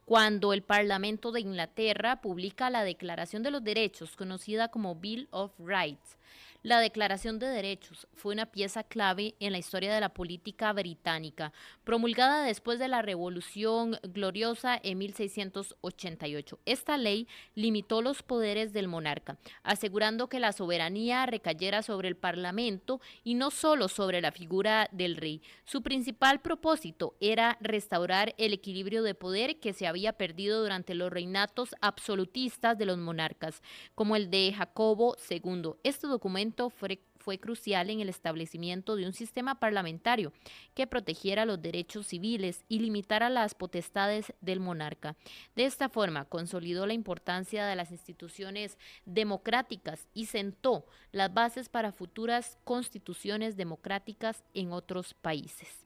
cuando el Parlamento de Inglaterra publica la Declaración de los Derechos, conocida como Bill of Rights. La Declaración de Derechos fue una pieza clave en la historia de la política británica, promulgada después de la Revolución Gloriosa en 1688. Esta ley limitó los poderes del monarca, asegurando que la soberanía recayera sobre el Parlamento y no solo sobre la figura del rey. Su principal propósito era restaurar el equilibrio de poder que se había perdido durante los reinatos absolutistas de los monarcas, como el de Jacobo II. Este documento fue crucial en el establecimiento de un sistema parlamentario que protegiera los derechos civiles y limitara las potestades del monarca. De esta forma, consolidó la importancia de las instituciones democráticas y sentó las bases para futuras constituciones democráticas en otros países.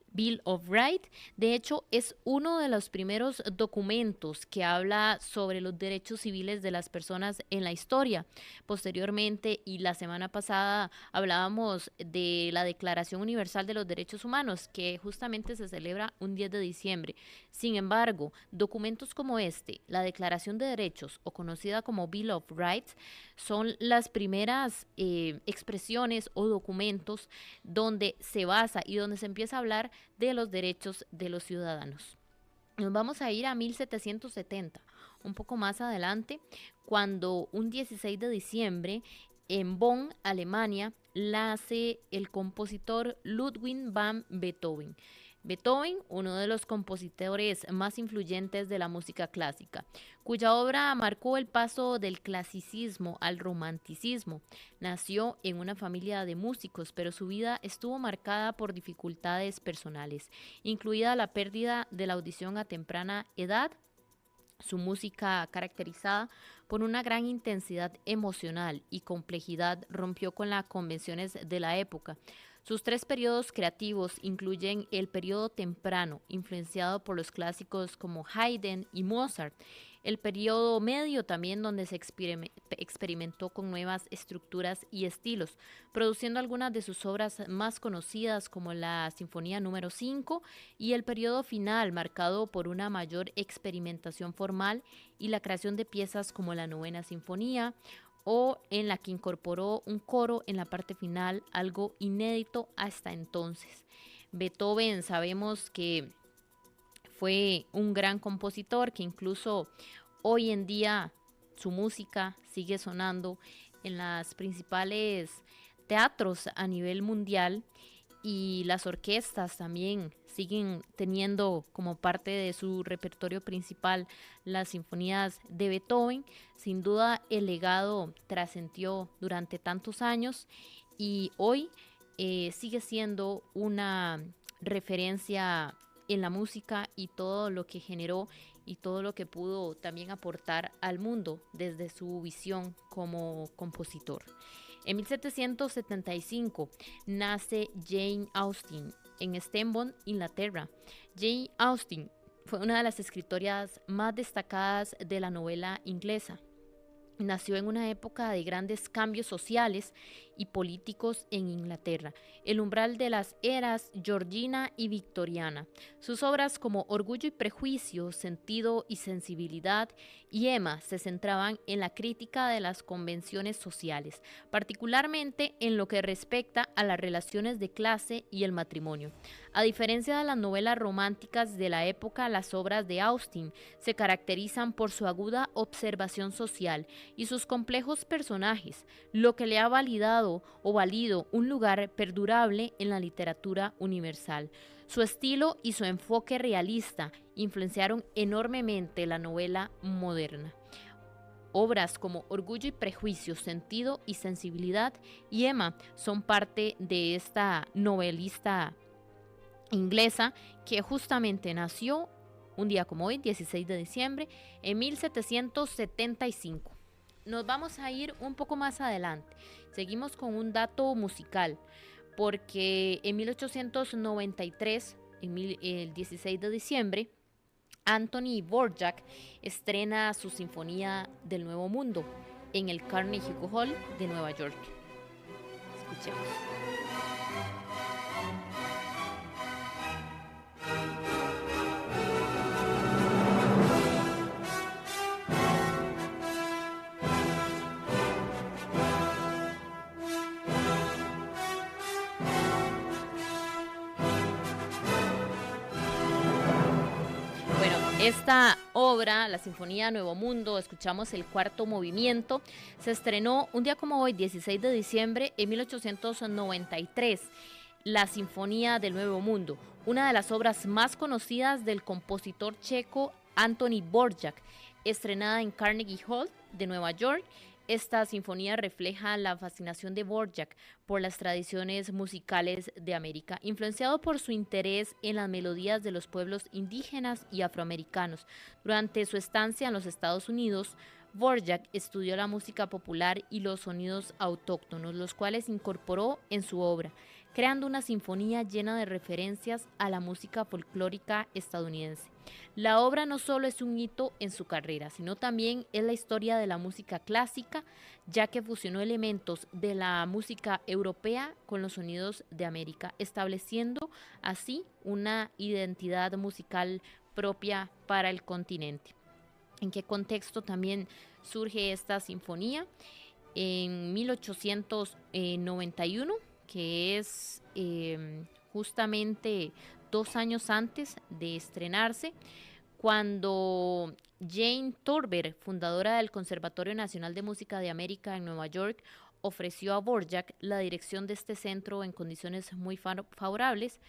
Bill of Rights, de hecho, es uno de los primeros documentos que habla sobre los derechos civiles de las personas en la historia. Posteriormente, y la semana pasada, hablábamos de la Declaración Universal de los Derechos Humanos, que justamente se celebra un 10 de diciembre. Sin embargo, documentos como este, la Declaración de Derechos, o conocida como Bill of Rights, son las primeras expresiones o documentos donde se basa y donde se empieza a hablar de los derechos de los ciudadanos. Nos vamos a ir a 1770, un poco más adelante, cuando un 16 de diciembre en Bonn, Alemania, nace el compositor Ludwig van Beethoven. Beethoven, uno de los compositores más influyentes de la música clásica, cuya obra marcó el paso del clasicismo al romanticismo. Nació en una familia de músicos, pero su vida estuvo marcada por dificultades personales, incluida la pérdida de la audición a temprana edad. Su música, caracterizada por una gran intensidad emocional y complejidad, rompió con las convenciones de la época. Sus tres periodos creativos incluyen el periodo temprano, influenciado por los clásicos como Haydn y Mozart, el periodo medio también, donde se experimentó con nuevas estructuras y estilos, produciendo algunas de sus obras más conocidas como la Sinfonía número 5, y el periodo final, marcado por una mayor experimentación formal y la creación de piezas como la Novena Sinfonía, o en la que incorporó un coro en la parte final, algo inédito hasta entonces. Beethoven, sabemos que fue un gran compositor, que incluso hoy en día su música sigue sonando en las principales teatros a nivel mundial, y las orquestas también siguen teniendo como parte de su repertorio principal las sinfonías de Beethoven. Sin duda el legado trascendió durante tantos años y hoy sigue siendo una referencia en la música y todo lo que generó y todo lo que pudo también aportar al mundo desde su visión como compositor. En 1775 nace Jane Austen en Stambon, Inglaterra. Jane Austen fue una de las escritoras más destacadas de la novela inglesa. Nació en una época de grandes cambios sociales y políticos en Inglaterra, el umbral de las eras georgina y victoriana. Sus obras como Orgullo y Prejuicio, Sentido y Sensibilidad y Emma se centraban en la crítica de las convenciones sociales, particularmente en lo que respecta a las relaciones de clase y el matrimonio. A diferencia de las novelas románticas de la época, las obras de Austen se caracterizan por su aguda observación social y sus complejos personajes, lo que le ha valido un lugar perdurable en la literatura universal. Su estilo y su enfoque realista influenciaron enormemente la novela moderna. Obras como Orgullo y Prejuicio, Sentido y Sensibilidad y Emma son parte de esta novelista inglesa que justamente nació un día como hoy, 16 de diciembre, en 1775. Nos vamos a ir un poco más adelante. Seguimos con un dato musical, porque en 1893, el 16 de diciembre, Anthony Dvorak estrena su Sinfonía del Nuevo Mundo en el Carnegie Hall de Nueva York. Escuchemos. Esta obra, la Sinfonía Nuevo Mundo, escuchamos el cuarto movimiento, se estrenó un día como hoy, 16 de diciembre de 1893, la Sinfonía del Nuevo Mundo, una de las obras más conocidas del compositor checo Anthony Dvorak, estrenada en Carnegie Hall de Nueva York. Esta sinfonía refleja la fascinación de Dvorak por las tradiciones musicales de América, influenciado por su interés en las melodías de los pueblos indígenas y afroamericanos. Durante su estancia en los Estados Unidos, Dvorak estudió la música popular y los sonidos autóctonos, los cuales incorporó en su obra, creando una sinfonía llena de referencias a la música folclórica estadounidense. La obra no solo es un hito en su carrera, sino también es la historia de la música clásica, ya que fusionó elementos de la música europea con los sonidos de América, estableciendo así una identidad musical propia para el continente. ¿En qué contexto también surge esta sinfonía? En 1891, que es justamente 2 años antes de estrenarse, cuando Jane Thorber, fundadora del Conservatorio Nacional de Música de América en Nueva York, ofreció a Dvorak la dirección de este centro en condiciones muy favorables.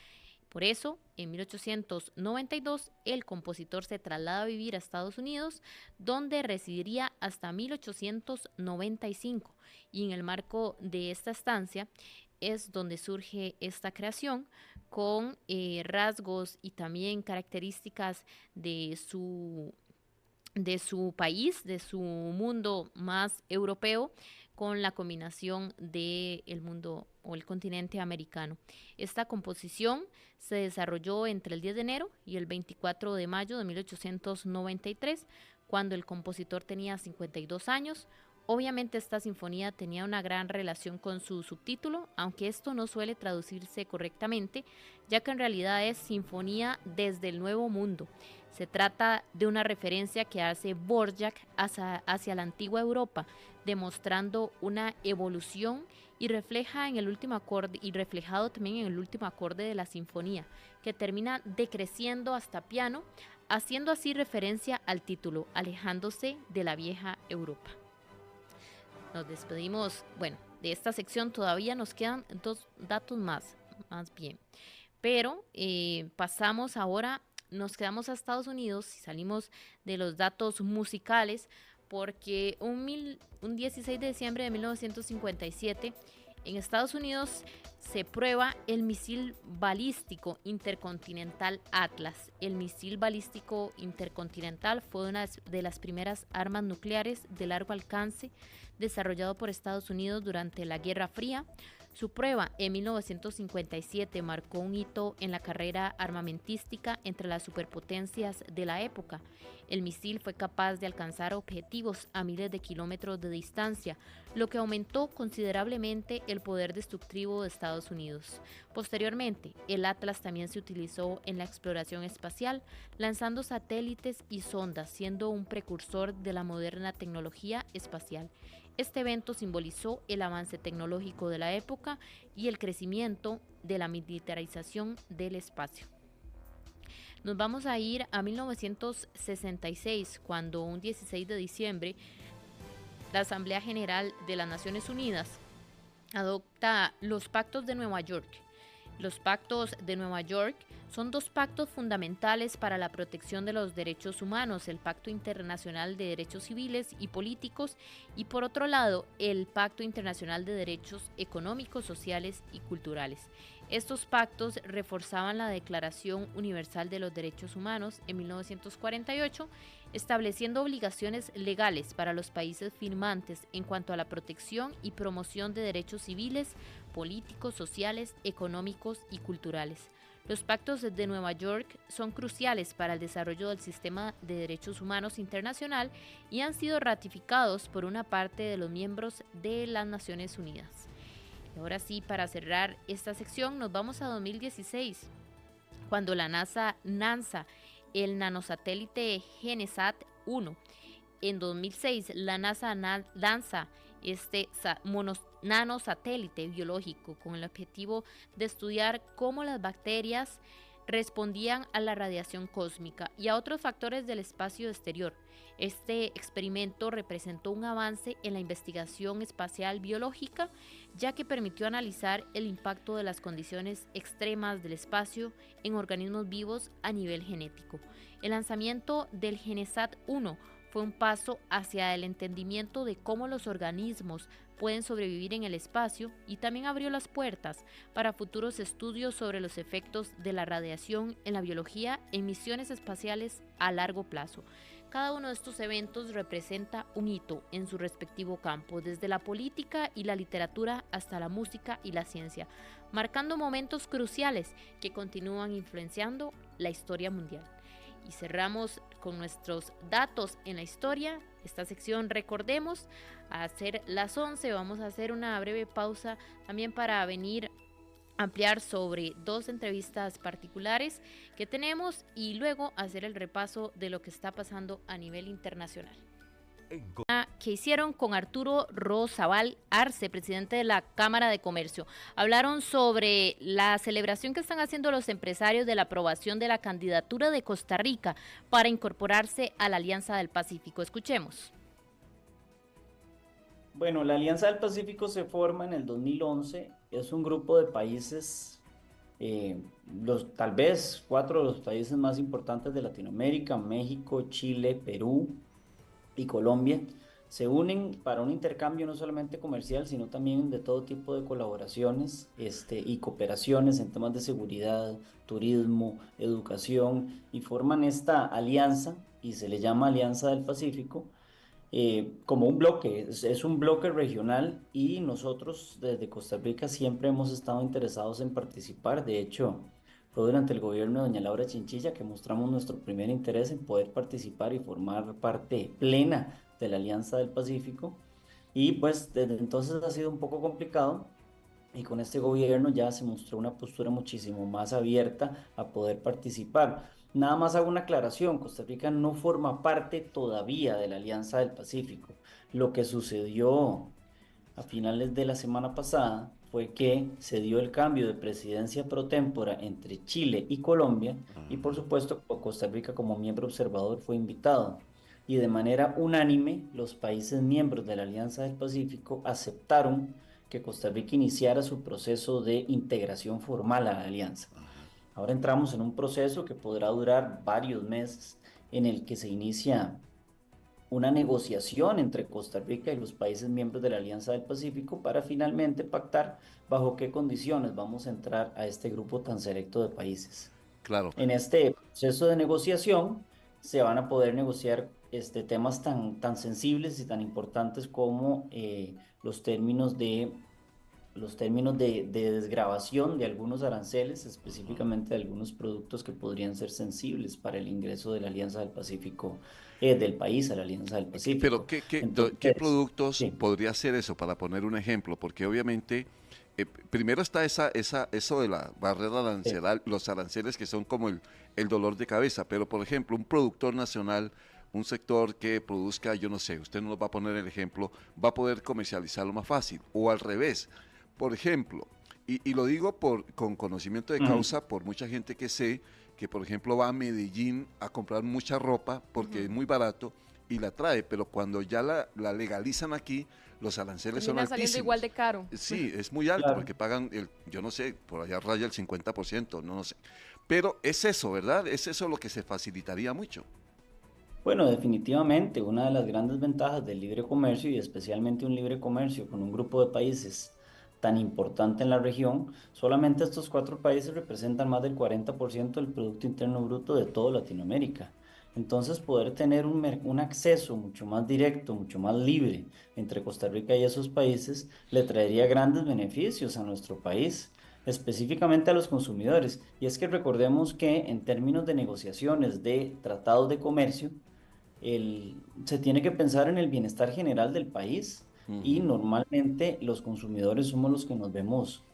Por eso, en 1892, el compositor se traslada a vivir a Estados Unidos, donde residiría hasta 1895. Y en el marco de esta estancia es donde surge esta creación, con rasgos y también características de su país, de su mundo más europeo, con la combinación del mundo o el continente americano. Esta composición se desarrolló entre el 10 de enero y el 24 de mayo de 1893, cuando el compositor tenía 52 años. Obviamente esta sinfonía tenía una gran relación con su subtítulo, aunque esto no suele traducirse correctamente, ya que en realidad es Sinfonía desde el Nuevo Mundo. Se trata de una referencia que hace Dvorak hacia la antigua Europa, demostrando una evolución y reflejado también en el último acorde de la sinfonía, que termina decreciendo hasta piano, haciendo así referencia al título, alejándose de la vieja Europa. Nos despedimos, de esta sección todavía nos quedan 2 datos más bien, pero pasamos ahora, nos quedamos a Estados Unidos y salimos de los datos musicales, porque un 16 de diciembre de 1957, en Estados Unidos se prueba el misil balístico intercontinental Atlas. El misil balístico intercontinental fue una de las primeras armas nucleares de largo alcance desarrollado por Estados Unidos durante la Guerra Fría. Su prueba en 1957 marcó un hito en la carrera armamentística entre las superpotencias de la época. El misil fue capaz de alcanzar objetivos a miles de kilómetros de distancia, lo que aumentó considerablemente el poder destructivo de Estados Unidos. Posteriormente, el Atlas también se utilizó en la exploración espacial, lanzando satélites y sondas, siendo un precursor de la moderna tecnología espacial. Este evento simbolizó el avance tecnológico de la época y el crecimiento de la militarización del espacio. Nos vamos a ir a 1966, cuando un 16 de diciembre la Asamblea General de las Naciones Unidas adopta los Pactos de Nueva York. Los Pactos de Nueva York son dos pactos fundamentales para la protección de los derechos humanos, el Pacto Internacional de Derechos Civiles y Políticos y por otro lado el Pacto Internacional de Derechos Económicos, Sociales y Culturales. Estos pactos reforzaban la Declaración Universal de los Derechos Humanos en 1948, estableciendo obligaciones legales para los países firmantes en cuanto a la protección y promoción de derechos civiles, políticos, sociales, económicos y culturales. Los pactos de Nueva York son cruciales para el desarrollo del sistema de derechos humanos internacional y han sido ratificados por una parte de los miembros de las Naciones Unidas. Y ahora sí, para cerrar esta sección, nos vamos a 2016, cuando la NASA lanza el nanosatélite GeneSat 1. En 2006, la NASA lanza este nanosatélite biológico con el objetivo de estudiar cómo las bacterias respondían a la radiación cósmica y a otros factores del espacio exterior. Este experimento representó un avance en la investigación espacial biológica, ya que permitió analizar el impacto de las condiciones extremas del espacio en organismos vivos a nivel genético. El lanzamiento del GeneSat 1 fue un paso hacia el entendimiento de cómo los organismos pueden sobrevivir en el espacio y también abrió las puertas para futuros estudios sobre los efectos de la radiación en la biología en misiones espaciales a largo plazo. Cada uno de estos eventos representa un hito en su respectivo campo, desde la política y la literatura hasta la música y la ciencia, marcando momentos cruciales que continúan influenciando la historia mundial. Y cerramos con nuestros datos en la historia. Esta sección, recordemos, a ser las 11, vamos a hacer una breve pausa también para venir a ampliar sobre dos entrevistas particulares que tenemos y luego hacer el repaso de lo que está pasando a nivel internacional. Que hicieron con Arturo Rosabal Arce, presidente de la Cámara de Comercio. Hablaron sobre la celebración que están haciendo los empresarios de la aprobación de la candidatura de Costa Rica para incorporarse a la Alianza del Pacífico. Escuchemos. Bueno, la Alianza del Pacífico se forma en el 2011. Es un grupo de países, tal vez 4 de los países más importantes de Latinoamérica: México, Chile, Perú y Colombia, se unen para un intercambio no solamente comercial, sino también de todo tipo de colaboraciones y cooperaciones en temas de seguridad, turismo, educación, y forman esta alianza y se le llama Alianza del Pacífico como un bloque, es un bloque regional, y nosotros desde Costa Rica siempre hemos estado interesados en participar. De hecho, fue durante el gobierno de doña Laura Chinchilla que mostramos nuestro primer interés en poder participar y formar parte plena de la Alianza del Pacífico, y pues desde entonces ha sido un poco complicado, y con este gobierno ya se mostró una postura muchísimo más abierta a poder participar. Nada más hago una aclaración: Costa Rica no forma parte todavía de la Alianza del Pacífico. Lo que sucedió a finales de la semana pasada fue que se dio el cambio de presidencia pro tempore entre Chile y Colombia, y por supuesto Costa Rica como miembro observador fue invitado, y de manera unánime los países miembros de la Alianza del Pacífico aceptaron que Costa Rica iniciara su proceso de integración formal a la alianza. Ahora entramos en un proceso que podrá durar varios meses, en el que se inicia una negociación entre Costa Rica y los países miembros de la Alianza del Pacífico para finalmente pactar bajo qué condiciones vamos a entrar a este grupo tan selecto de países. Claro. En este proceso de negociación se van a poder negociar temas tan sensibles y tan importantes como los términos de los términos de desgravación de algunos aranceles, específicamente de algunos productos que podrían ser sensibles para el ingreso de la Alianza del Pacífico, del país a la Alianza del Pero Pacífico. ¿qué Entonces, productos sí, podría ser eso, para poner un ejemplo? Porque obviamente, primero está eso de la barrera sí, arancel, los aranceles que son como el dolor de cabeza, pero por ejemplo, un productor nacional, un sector que produzca, yo no sé, usted no nos va a poner el ejemplo, va a poder comercializarlo más fácil, o al revés. Por ejemplo, y lo digo con conocimiento de ujú, causa por mucha gente que sé, que por ejemplo va a Medellín a comprar mucha ropa porque es muy barato y la trae, pero cuando ya la legalizan aquí, los aranceles son Termina saliendo igual altísimos. de caro. Sí, es muy alto claro. porque pagan, yo no sé, por allá raya el 50%, no sé. Pero es eso, ¿verdad? Es eso lo que se facilitaría mucho. Bueno, definitivamente, una de las grandes ventajas del libre comercio y especialmente un libre comercio con un grupo de países tan importante en la región, solamente estos 4 países representan más del 40% del Producto Interno Bruto de toda Latinoamérica. Entonces, poder tener un acceso mucho más directo, mucho más libre entre Costa Rica y esos países, le traería grandes beneficios a nuestro país, específicamente a los consumidores. Y es que recordemos que en términos de negociaciones de tratados de comercio, se tiene que pensar en el bienestar general del país y Ujú. normalmente los consumidores somos los que nos vemos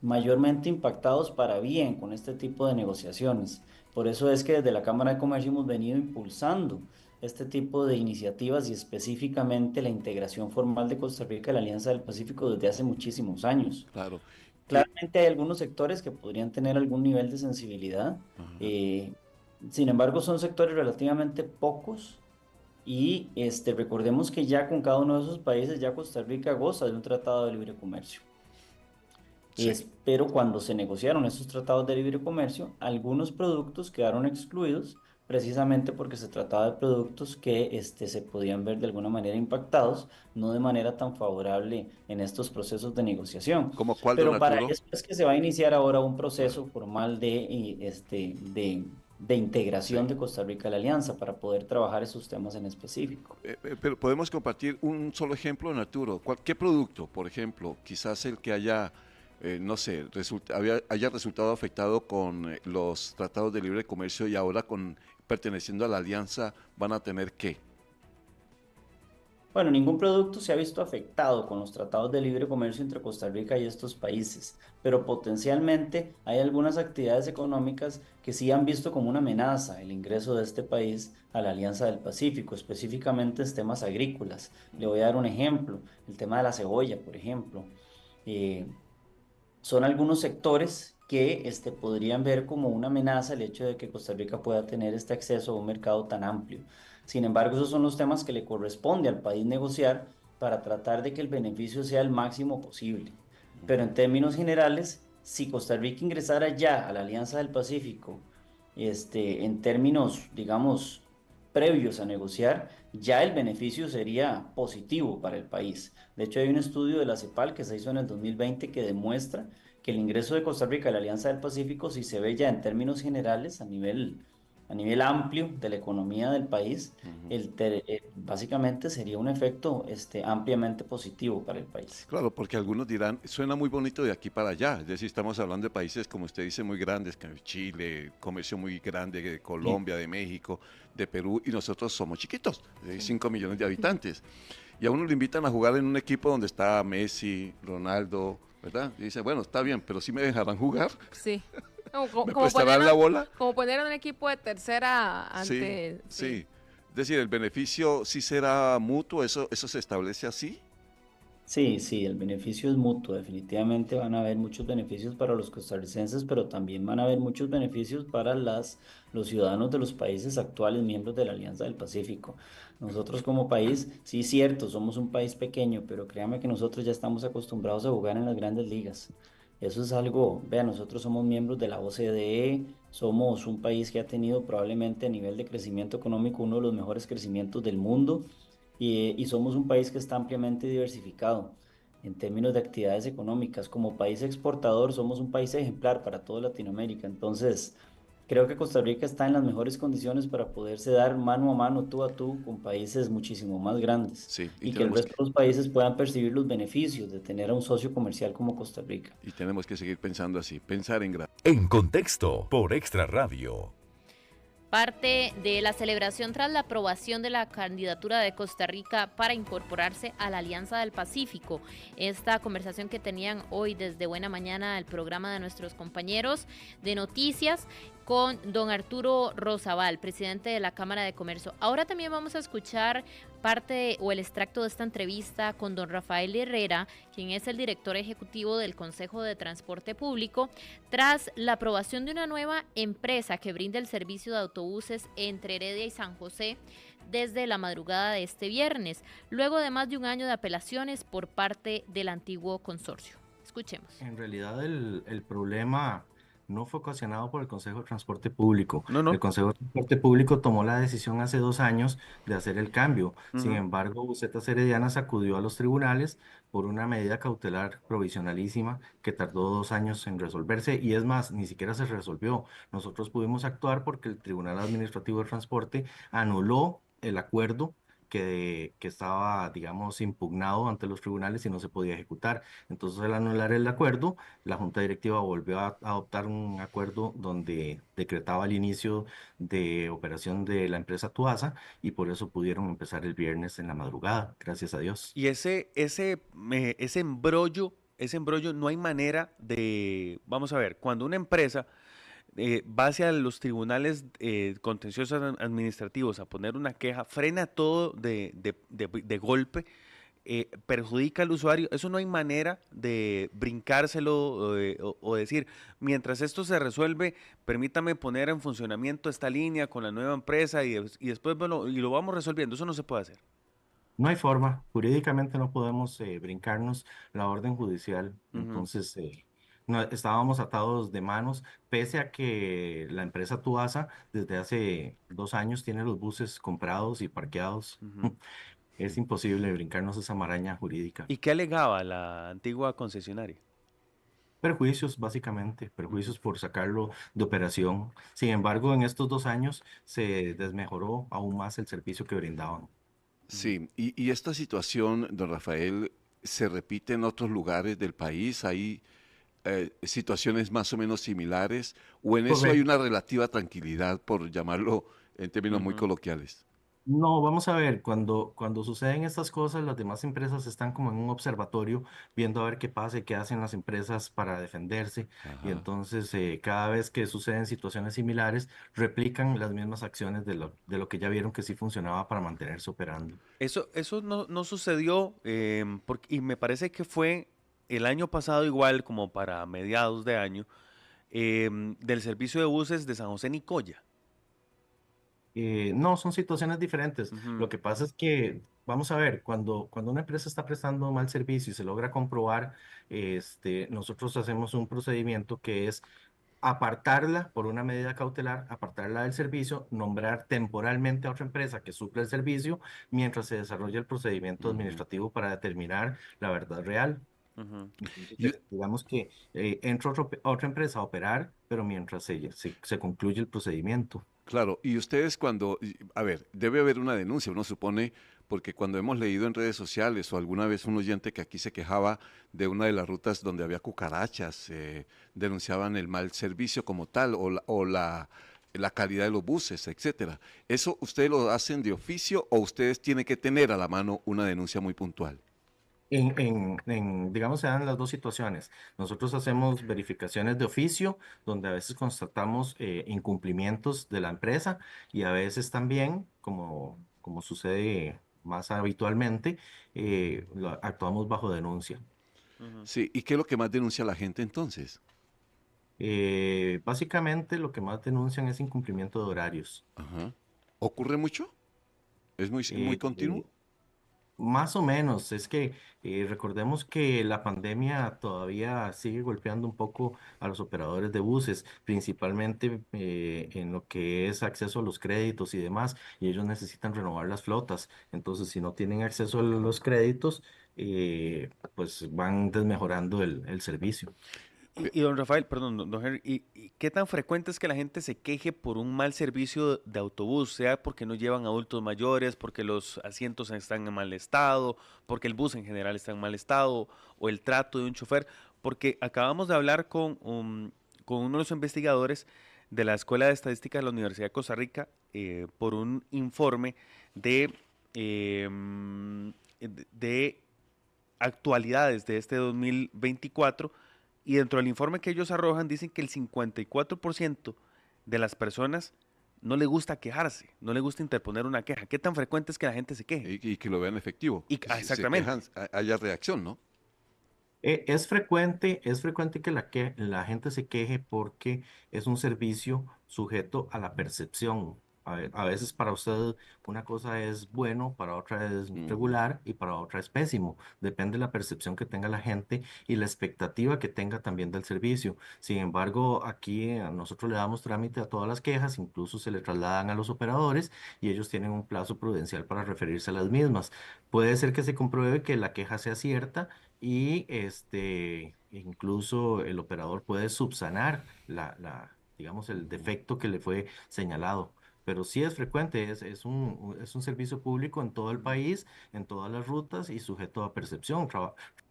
mayormente impactados para bien con este tipo de negociaciones. Por eso es que desde la Cámara de Comercio hemos venido impulsando este tipo de iniciativas y específicamente la integración formal de Costa Rica a la Alianza del Pacífico desde hace muchísimos años. Claro. Y, Claramente hay algunos sectores que podrían tener algún nivel de sensibilidad, ajá. eh, sin embargo son sectores relativamente pocos y recordemos que ya con cada uno de esos países ya Costa Rica goza de un tratado de libre comercio. Sí. Pero cuando se negociaron esos tratados de libre comercio, algunos productos quedaron excluidos precisamente porque se trataba de productos que se podían ver de alguna manera impactados, no de manera tan favorable en estos procesos de negociación. ¿Cómo cuál, don Pero para Arturo? eso es que se va a iniciar ahora un Ah, proceso formal de integración sí. de Costa Rica a la alianza para poder trabajar esos temas en específico. Pero podemos compartir un solo ejemplo, don Arturo. ¿Qué producto, por ejemplo, quizás el que haya, no sé, haya resultado afectado con los tratados de libre comercio y ahora perteneciendo a la alianza van a tener qué? Bueno, ningún producto se ha visto afectado con los tratados de libre comercio entre Costa Rica y estos países, pero potencialmente hay algunas actividades económicas que sí han visto como una amenaza el ingreso de este país a la Alianza del Pacífico, específicamente en temas agrícolas. Le voy a dar un ejemplo, el tema de la cebolla, por ejemplo. Eh, Son algunos sectores que podrían ver como una amenaza el hecho de que Costa Rica pueda tener este acceso a un mercado tan amplio. Sin embargo, esos son los temas que le corresponde al país negociar para tratar de que el beneficio sea el máximo posible. Pero en términos generales, si Costa Rica ingresara ya a la Alianza del Pacífico, en términos, digamos, previos a negociar, ya el beneficio sería positivo para el país. De hecho, hay un estudio de la CEPAL que se hizo en el 2020 que demuestra que el ingreso de Costa Rica a la Alianza del Pacífico, si se ve ya en términos generales, a nivel amplio de la economía del país, Ujú. básicamente sería un efecto ampliamente positivo para el país. Claro, porque algunos dirán, suena muy bonito de aquí para allá, es decir, estamos hablando de países, como usted dice, muy grandes, que Chile, comercio muy grande de Sí, Colombia, de México, de Perú, y nosotros somos chiquitos, de 5 millones de habitantes. Y a uno lo invitan a jugar en un equipo donde está Messi, Ronaldo, ¿verdad? Y dice, bueno, está bien, pero sí me dejarán jugar, Sí. me Como prestarán la bola. poner un equipo de tercera Sí, ante... Sí. sí. Es decir, el beneficio sí será mutuo, eso se establece así. sí, sí, el beneficio es mutuo. Definitivamente van a haber muchos beneficios para los costarricenses, pero también van a haber muchos beneficios para los ciudadanos de los países actuales miembros de la Alianza del Pacífico. Nosotros como país, sí, cierto, somos un país pequeño, pero créame que nosotros ya estamos acostumbrados a jugar en las grandes ligas. Eso es algo, vean, nosotros somos miembros de la OCDE, somos un país que ha tenido probablemente a nivel de crecimiento económico uno de los mejores crecimientos del mundo y somos un país que está ampliamente diversificado en términos de actividades económicas. Como país exportador, somos un país ejemplar para toda Latinoamérica. Entonces, creo que Costa Rica está en las mejores condiciones para poderse dar mano a mano, tú a tú, con países muchísimo más grandes Sí, y que el resto de los países puedan percibir los beneficios de tener a un socio comercial como Costa Rica. y tenemos que seguir pensando así, pensar en grande. En Contexto, por Extra Radio. Parte de la celebración tras la aprobación de la candidatura de Costa Rica para incorporarse a la Alianza del Pacífico. Esta conversación que tenían hoy desde buena mañana el programa de nuestros compañeros de noticias con don Arturo Rosabal, presidente de la Cámara de Comercio. Ahora también vamos a escuchar parte o el extracto de esta entrevista con don Rafael Herrera, quien es el director ejecutivo del Consejo de Transporte Público, tras la aprobación de una nueva empresa que brinda el servicio de autobuses entre Heredia y San José desde la madrugada de este viernes, luego de más de un año de apelaciones por parte del antiguo consorcio. Escuchemos. En realidad el problema no fue ocasionado por el Consejo de Transporte Público. No, no. El Consejo de Transporte Público tomó la decisión hace 2 años de hacer el cambio. Sin Ujú. embargo, Bucetas Heredianas acudió a los tribunales por una medida cautelar provisionalísima que tardó 2 años en resolverse y es más, ni siquiera se resolvió. Nosotros pudimos actuar porque el Tribunal Administrativo de Transporte anuló el acuerdo que estaba, digamos, impugnado ante los tribunales y no se podía ejecutar. Entonces, al anular el acuerdo, la Junta Directiva volvió a adoptar un acuerdo donde decretaba el inicio de operación de la empresa Tuasa y por eso pudieron empezar el viernes en la madrugada, gracias a Dios. Y ese embrollo no hay manera de, vamos a ver, cuando una empresa va hacia los tribunales contenciosos administrativos a poner una queja, frena todo de golpe, perjudica al usuario, eso no hay manera de brincárselo o decir, mientras esto se resuelve, permítame poner en funcionamiento esta línea con la nueva empresa y después y lo vamos resolviendo, eso no se puede hacer. No hay forma, jurídicamente no podemos brincarnos la orden judicial, Ujú. entonces no, estábamos atados de manos, pese a que la empresa Tuasa desde hace 2 años tiene los buses comprados y parqueados. Ujú. Es imposible brincarnos esa maraña jurídica. ¿Y qué alegaba la antigua concesionaria? Perjuicios, básicamente, perjuicios por sacarlo de operación. Sin embargo, en estos 2 años se desmejoró aún más el servicio que brindaban. Sí, y esta situación, don Rafael, se repite en otros lugares del país. ¿Hay situaciones más o menos similares? ¿O en eso hay Correcto. una relativa tranquilidad, por llamarlo en términos muy Ujú. coloquiales? No, vamos a ver, cuando suceden estas cosas, las demás empresas están como en un observatorio viendo a ver qué pasa y qué hacen las empresas para defenderse. Y Ajá. entonces, cada vez que suceden situaciones similares, replican las mismas acciones de lo que ya vieron que sí funcionaba para mantenerse operando. Eso no sucedió y me parece que fue el año pasado igual, como para mediados de año, del servicio de buses de San José Nicoya. No, son situaciones diferentes. Ujú. Lo que pasa es que, vamos a ver, cuando una empresa está prestando mal servicio y se logra comprobar, nosotros hacemos un procedimiento que es apartarla por una medida cautelar, apartarla del servicio, nombrar temporalmente a otra empresa que suple el servicio mientras se desarrolla el procedimiento Ujú. administrativo para determinar la verdad real. Ujú. Entonces, Y, digamos que entra otra empresa a operar, pero mientras se concluye el procedimiento. claro, y ustedes a ver, debe haber una denuncia, uno supone, porque cuando hemos leído en redes sociales o alguna vez un oyente que aquí se quejaba de una de las rutas donde había cucarachas, denunciaban el mal servicio como tal o la calidad de los buses, etcétera. ¿Eso ustedes lo hacen de oficio o ustedes tienen que tener a la mano una denuncia muy puntual? Digamos, se dan las dos situaciones. Nosotros hacemos verificaciones de oficio, donde a veces constatamos incumplimientos de la empresa y a veces también, como sucede más habitualmente, actuamos bajo denuncia. Ujú. Sí, ¿y qué es lo que más denuncia la gente entonces? Básicamente lo que más denuncian es incumplimiento de horarios. Ajá. ¿Ocurre mucho? ¿Es muy Eh, continuo? eh, Más o menos, es que recordemos que la pandemia todavía sigue golpeando un poco a los operadores de buses, principalmente en lo que es acceso a los créditos y demás, y ellos necesitan renovar las flotas. Entonces, si no tienen acceso a los créditos, pues van desmejorando el servicio. Y don Rafael, perdón, don Henry, ¿y qué tan frecuente es que la gente se queje por un mal servicio de autobús? Sea porque no llevan adultos mayores, porque los asientos están en mal estado, porque el bus en general está en mal estado, o el trato de un chofer. Porque acabamos de hablar con uno de los investigadores de la Escuela de Estadística de la Universidad de Costa Rica por un informe de actualidades de este 2024, y dentro del informe que ellos arrojan dicen que el 54% de las personas no le gusta quejarse, no le gusta interponer una queja. ¿Qué tan frecuente es que la gente se queje? Y que lo vean efectivo. Y, Si se exactamente. quejan, haya reacción, ¿no? Es frecuente que la gente se queje porque es un servicio sujeto a la percepción. A veces para usted una cosa es bueno, para otra es regular y para otra es pésimo. Depende de la percepción que tenga la gente y la expectativa que tenga también del servicio. Sin embargo, aquí nosotros le damos trámite a todas las quejas, incluso se le trasladan a los operadores y ellos tienen un plazo prudencial para referirse a las mismas. Puede ser que se compruebe que la queja sea cierta y incluso el operador puede subsanar digamos, el defecto que le fue señalado. Pero sí es frecuente, es un servicio público en todo el país, en todas las rutas y sujeto a percepción.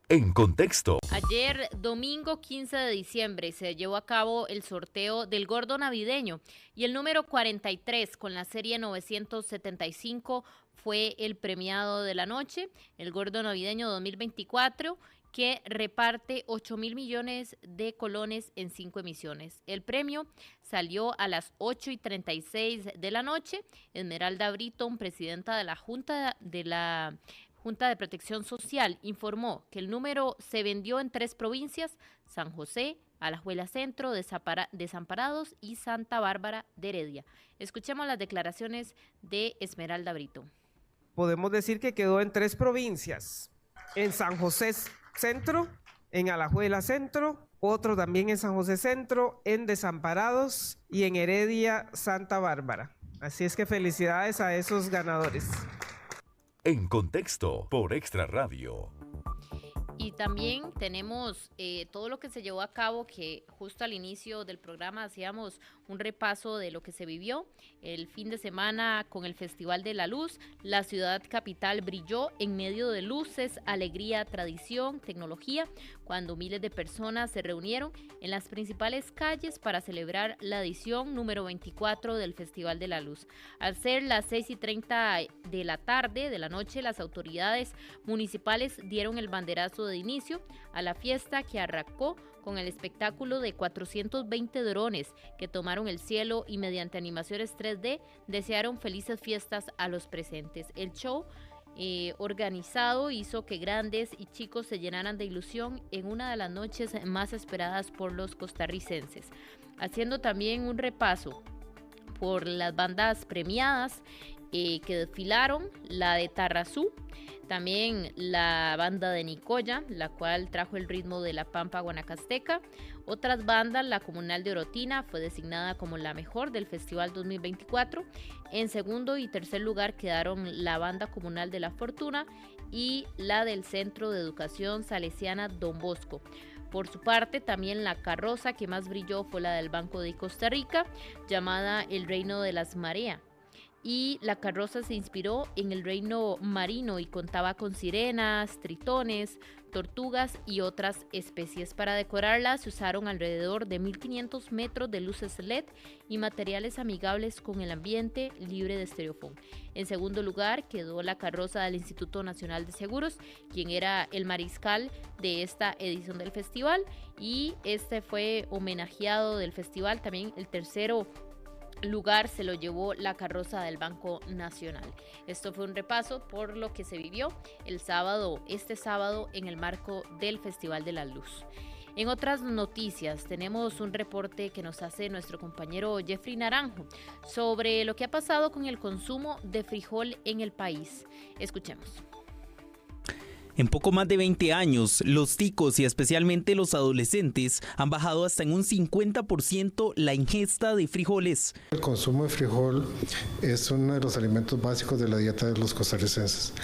En contexto. Ayer, domingo 15 de diciembre, se llevó a cabo el sorteo del gordo navideño y el número 43 con la serie 975 fue el premiado de la noche, el gordo navideño 2024, que reparte 8.000 millones de colones en 5 emisiones. El premio salió a las 8:36 de la noche. Esmeralda Britton, presidenta de la Junta de Protección Social, informó que el número se vendió en 3 provincias: San José, Alajuela Centro, Desamparados y Santa Bárbara de Heredia. Escuchemos las declaraciones de Esmeralda Britton. Podemos decir que quedó en 3 provincias: en San José Centro, en Alajuela Centro, otro también en San José Centro, en Desamparados y en Heredia Santa Bárbara. Así es que felicidades a esos ganadores. En contexto, por Extra Radio. Y también tenemos todo lo que se llevó a cabo, que justo al inicio del programa hacíamos un repaso de lo que se vivió el fin de semana con el Festival de la Luz. La ciudad capital brilló en medio de luces, alegría, tradición, tecnología, cuando miles de personas se reunieron en las principales calles para celebrar la edición número 24 del Festival de la Luz. Al ser las 6:30 de la tarde, de la noche, las autoridades municipales dieron el banderazo de inicio a la fiesta, que arrancó con el espectáculo de 420 drones que tomaron el cielo y mediante animaciones 3D desearon felices fiestas a los presentes. El show organizado hizo que grandes y chicos se llenaran de ilusión en una de las noches más esperadas por los costarricenses. Haciendo también un repaso por las bandas premiadas que desfilaron: la de Tarrazú, también la banda de Nicoya, la cual trajo el ritmo de la Pampa Guanacasteca. Otras bandas: la Comunal de Orotina fue designada como la mejor del Festival 2024. En segundo y tercer lugar quedaron la Banda Comunal de La Fortuna y la del Centro de Educación Salesiana Don Bosco. Por su parte, también la carroza que más brilló fue la del Banco de Costa Rica, llamada El Reino de las Mareas. Y la carroza se inspiró en el reino marino y contaba con sirenas, tritones, tortugas y otras especies. Para decorarla se usaron alrededor de 1.500 metros de luces LED y materiales amigables con el ambiente, libre de estereofón. En segundo lugar quedó la carroza del Instituto Nacional de Seguros, quien era el mariscal de esta edición del festival, y este fue homenajeado del festival. También el tercero lugar se lo llevó la carroza del Banco Nacional. Esto fue un repaso por lo que se vivió este sábado en el marco del Festival de la Luz. En otras noticias, tenemos un reporte que nos hace nuestro compañero Jeffrey Naranjo sobre lo que ha pasado con el consumo de frijol en el país. Escuchemos. En poco más de 20 años, los ticos y especialmente los adolescentes han bajado hasta en un 50% la ingesta de frijoles. El consumo de frijol es uno de los alimentos básicos de la dieta de los costarricenses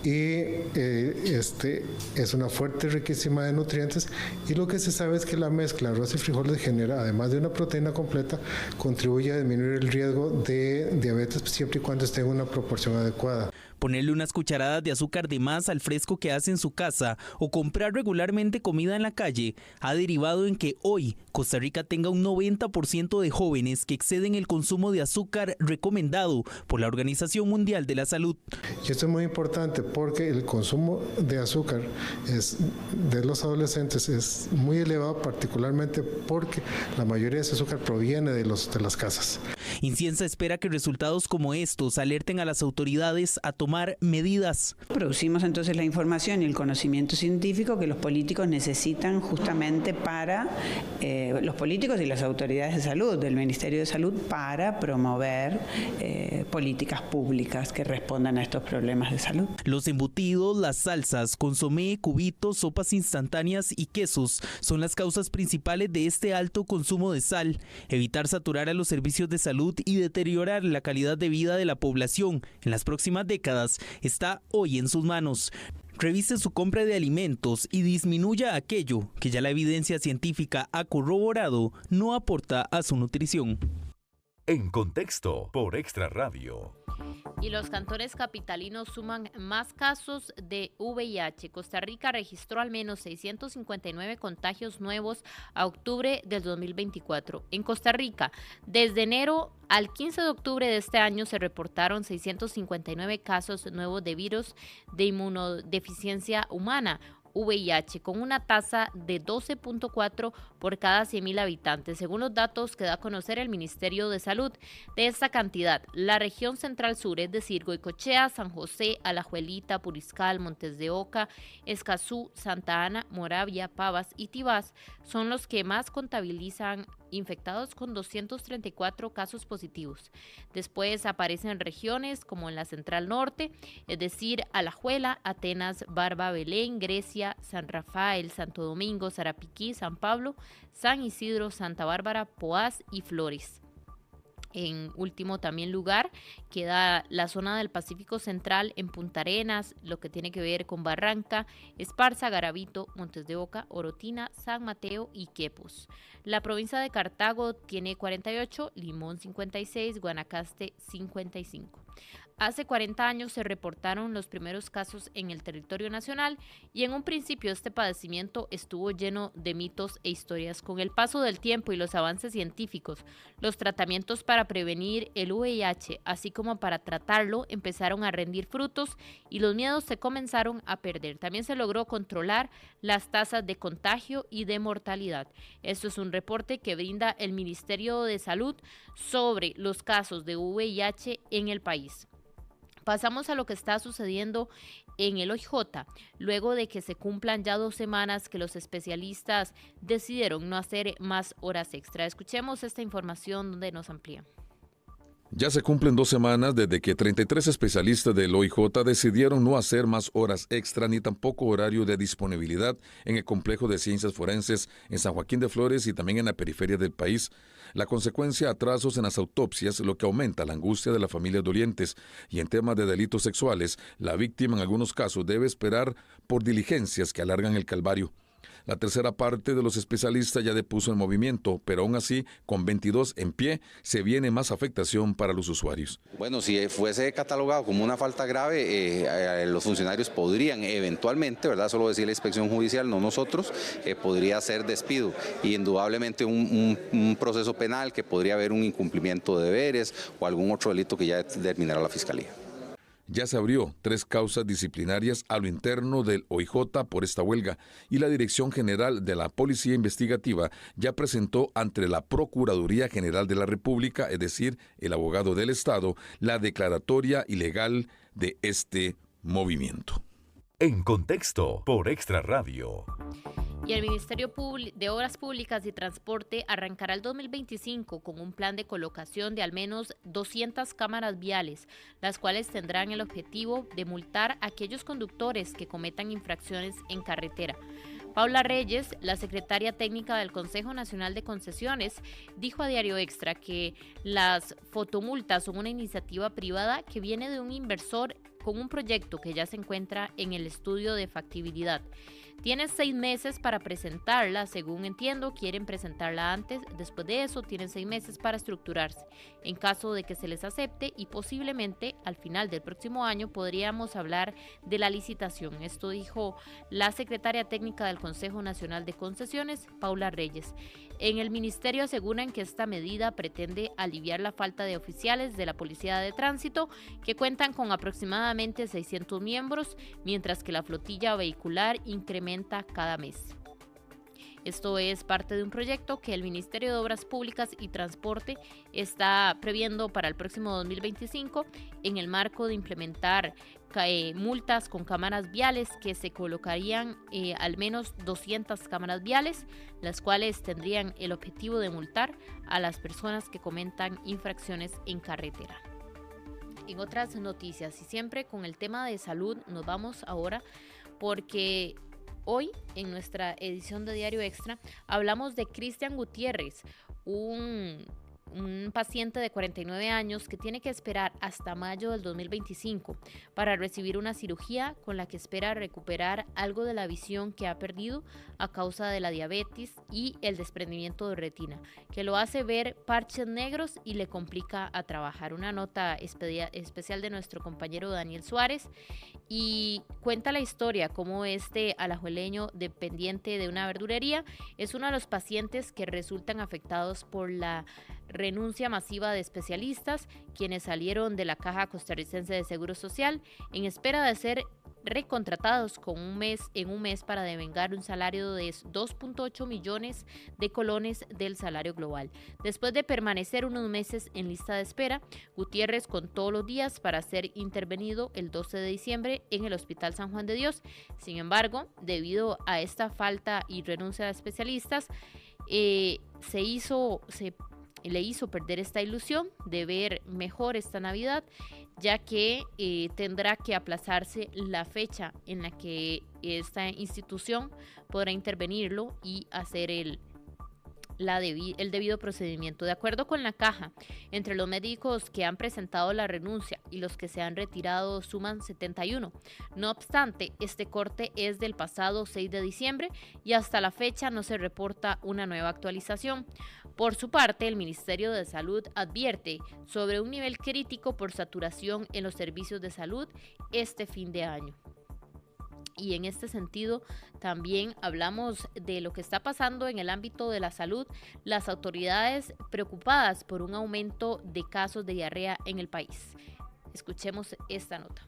y este es una fuente riquísima de nutrientes, y lo que se sabe es que la mezcla arroz y frijoles genera, además de una proteína completa, contribuye a disminuir el riesgo de diabetes siempre y cuando esté en una proporción adecuada. Ponerle unas cucharadas de azúcar de más al fresco que hace en su casa o comprar regularmente comida en la calle ha derivado en que hoy Costa Rica tenga un 90% de jóvenes que exceden el consumo de azúcar recomendado por la Organización Mundial de la Salud. Y esto es muy importante porque el consumo de azúcar de los adolescentes es muy elevado, particularmente porque la mayoría de ese azúcar proviene de las casas. Inciensa espera que resultados como estos alerten a las autoridades a tomar medidas. Producimos entonces la información y el conocimiento científico que los políticos necesitan justamente para, los políticos y las autoridades de salud, del Ministerio de Salud, para promover políticas públicas que respondan a estos problemas de salud. Los embutidos, las salsas, consomé, cubitos, sopas instantáneas y quesos son las causas principales de este alto consumo de sal. Evitar saturar a los servicios de salud y deteriorar la calidad de vida de la población en las próximas décadas está hoy en sus manos. Revise su compra de alimentos y disminuya aquello que ya la evidencia científica ha corroborado no aporta a su nutrición. En Contexto por Extra Radio. Y los cantones capitalinos suman más casos de VIH. Costa Rica registró al menos 659 contagios nuevos a octubre del 2024. En Costa Rica, desde enero al 15 de octubre de este año se reportaron 659 casos nuevos de virus de inmunodeficiencia humana, VIH, con una tasa de 12.4 por cada 100.000 habitantes, según los datos que da a conocer el Ministerio de Salud. De esta cantidad, la región central sur, es decir, Goicoechea, San José, Alajuelita, Puriscal, Montes de Oca, Escazú, Santa Ana, Moravia, Pavas y Tibás, son los que más contabilizan infectados, con 234 casos positivos. Después aparecen regiones como en la Central Norte, es decir, Alajuela, Atenas, Barba, Belén, Grecia, San Rafael, Santo Domingo, Sarapiquí, San Pablo, San Isidro, Santa Bárbara, Poás y Flores. En último también lugar queda la zona del Pacífico Central en Punta Arenas, lo que tiene que ver con Barranca, Esparza, Garavito, Montes de Oca, Orotina, San Mateo y Quepos. La provincia de Cartago tiene 48, Limón 56, Guanacaste 55. Hace 40 años se reportaron los primeros casos en el territorio nacional y en un principio este padecimiento estuvo lleno de mitos e historias. Con el paso del tiempo y los avances científicos, los tratamientos para prevenir el VIH, así como para tratarlo, empezaron a rendir frutos y los miedos se comenzaron a perder. También se logró controlar las tasas de contagio y de mortalidad. Esto es un reporte que brinda el Ministerio de Salud sobre los casos de VIH en el país. Pasamos a lo que está sucediendo en el OIJ, luego de que se cumplan ya 2 semanas que los especialistas decidieron no hacer más horas extra. Escuchemos esta información donde nos amplían. Ya se cumplen 2 semanas desde que 33 especialistas del OIJ decidieron no hacer más horas extra ni tampoco horario de disponibilidad en el complejo de ciencias forenses en San Joaquín de Flores y también en la periferia del país. La consecuencia, atrasos en las autopsias, lo que aumenta la angustia de las familias dolientes. Y en temas de delitos sexuales, la víctima en algunos casos debe esperar por diligencias que alargan el calvario. La tercera parte de los especialistas ya depuso el movimiento, pero aún así, con 22 en pie, se viene más afectación para los usuarios. Bueno, si fuese catalogado como una falta grave, los funcionarios podrían eventualmente, ¿verdad? Solo decir la inspección judicial, no nosotros, podría ser despido. Y indudablemente un proceso penal que podría haber un incumplimiento de deberes o algún otro delito que ya determinará la Fiscalía. Ya se abrió 3 causas disciplinarias a lo interno del OIJ por esta huelga y la Dirección General de la Policía Investigativa ya presentó ante la Procuraduría General de la República, es decir, el abogado del Estado, la declaratoria ilegal de este movimiento. En Contexto por Extra Radio. Y el Ministerio de Obras Públicas y Transporte arrancará el 2025 con un plan de colocación de al menos 200 cámaras viales, las cuales tendrán el objetivo de multar a aquellos conductores que cometan infracciones en carretera. Paula Reyes, la secretaria técnica del Consejo Nacional de Concesiones, dijo a Diario Extra que las fotomultas son una iniciativa privada que viene de un inversor con un proyecto que ya se encuentra en el estudio de factibilidad. Tienen 6 meses para presentarla, según entiendo, quieren presentarla antes, después de eso tienen 6 meses para estructurarse. En caso de que se les acepte y posiblemente al final del próximo año podríamos hablar de la licitación. Esto dijo la secretaria técnica del Consejo Nacional de Concesiones, Paula Reyes. En el ministerio aseguran que esta medida pretende aliviar la falta de oficiales de la Policía de Tránsito, que cuentan con aproximadamente 600 miembros, mientras que la flotilla vehicular incrementa cada mes. Esto es parte de un proyecto que el Ministerio de Obras Públicas y Transporte está previendo para el próximo 2025 en el marco de implementar multas con cámaras viales, que se colocarían al menos 200 cámaras viales, las cuales tendrían el objetivo de multar a las personas que cometan infracciones en carretera. En otras noticias, y siempre con el tema de salud, nos vamos ahora porque hoy en nuestra edición de Diario Extra hablamos de Cristian Gutiérrez, un paciente de 49 años que tiene que esperar hasta mayo del 2025 para recibir una cirugía con la que espera recuperar algo de la visión que ha perdido a causa de la diabetes y el desprendimiento de retina, que lo hace ver parches negros y le complica a trabajar. Una nota especial de nuestro compañero Daniel Suárez, y cuenta la historia cómo este alajueleño dependiente de una verdulería es uno de los pacientes que resultan afectados por la renuncia masiva de especialistas, quienes salieron de la Caja Costarricense de Seguro Social en espera de ser recontratados en un mes para devengar un salario de 2.8 millones de colones del salario global. Después de permanecer unos meses en lista de espera, Gutiérrez contó los días para ser intervenido el 12 de diciembre en el Hospital San Juan de Dios. Sin embargo, debido a esta falta y renuncia de especialistas, le hizo perder esta ilusión de ver mejor esta Navidad, ya que tendrá que aplazarse la fecha en la que esta institución podrá intervenirlo y hacer el debido procedimiento. De acuerdo con la Caja, entre los médicos que han presentado la renuncia y los que se han retirado suman 71. No obstante, este corte es del pasado 6 de diciembre y hasta la fecha no se reporta una nueva actualización. Por su parte, el Ministerio de Salud advierte sobre un nivel crítico por saturación en los servicios de salud este fin de año. Y en este sentido también hablamos de lo que está pasando en el ámbito de la salud, las autoridades preocupadas por un aumento de casos de diarrea en el país. Escuchemos esta nota.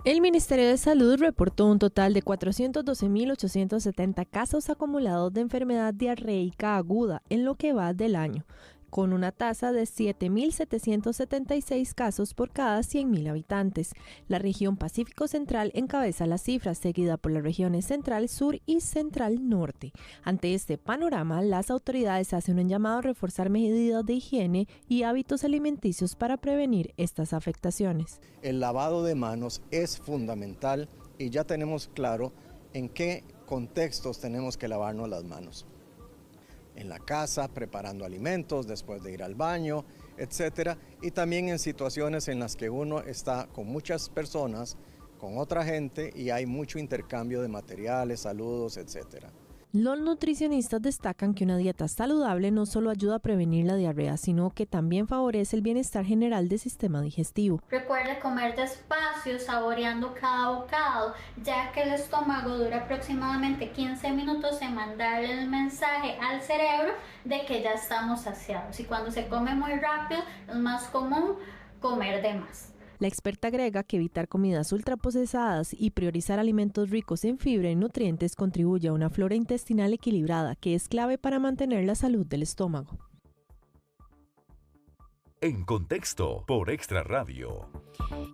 El Ministerio de Salud reportó un total de 412.870 casos acumulados de enfermedad diarreica aguda en lo que va del año, con una tasa de 7.776 casos por cada 100.000 habitantes. La región Pacífico Central encabeza las cifras, seguida por las regiones Central, Sur y Central Norte. Ante este panorama, las autoridades hacen un llamado a reforzar medidas de higiene y hábitos alimenticios para prevenir estas afectaciones. El lavado de manos es fundamental y ya tenemos claro en qué contextos tenemos que lavarnos las manos. En la casa, preparando alimentos, después de ir al baño, etcétera, y también en situaciones en las que uno está con muchas personas, con otra gente y hay mucho intercambio de materiales, saludos, etcétera. Los nutricionistas destacan que una dieta saludable no solo ayuda a prevenir la diarrea, sino que también favorece el bienestar general del sistema digestivo. Recuerde comer despacio, saboreando cada bocado, ya que el estómago dura aproximadamente 15 minutos en mandarle el mensaje al cerebro de que ya estamos saciados. Y cuando se come muy rápido, es más común comer de más. La experta agrega que evitar comidas ultraprocesadas y priorizar alimentos ricos en fibra y nutrientes contribuye a una flora intestinal equilibrada, que es clave para mantener la salud del estómago. En Contexto por Extra Radio.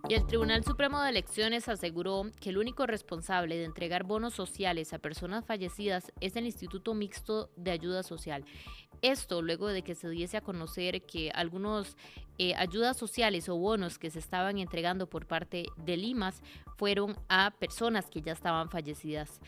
Y el Tribunal Supremo de Elecciones aseguró que el único responsable de entregar bonos sociales a personas fallecidas es el Instituto Mixto de Ayuda Social. Esto luego de que se diese a conocer que algunos ayudas sociales o bonos que se estaban entregando por parte del IMAS fueron a personas que ya estaban fallecidas.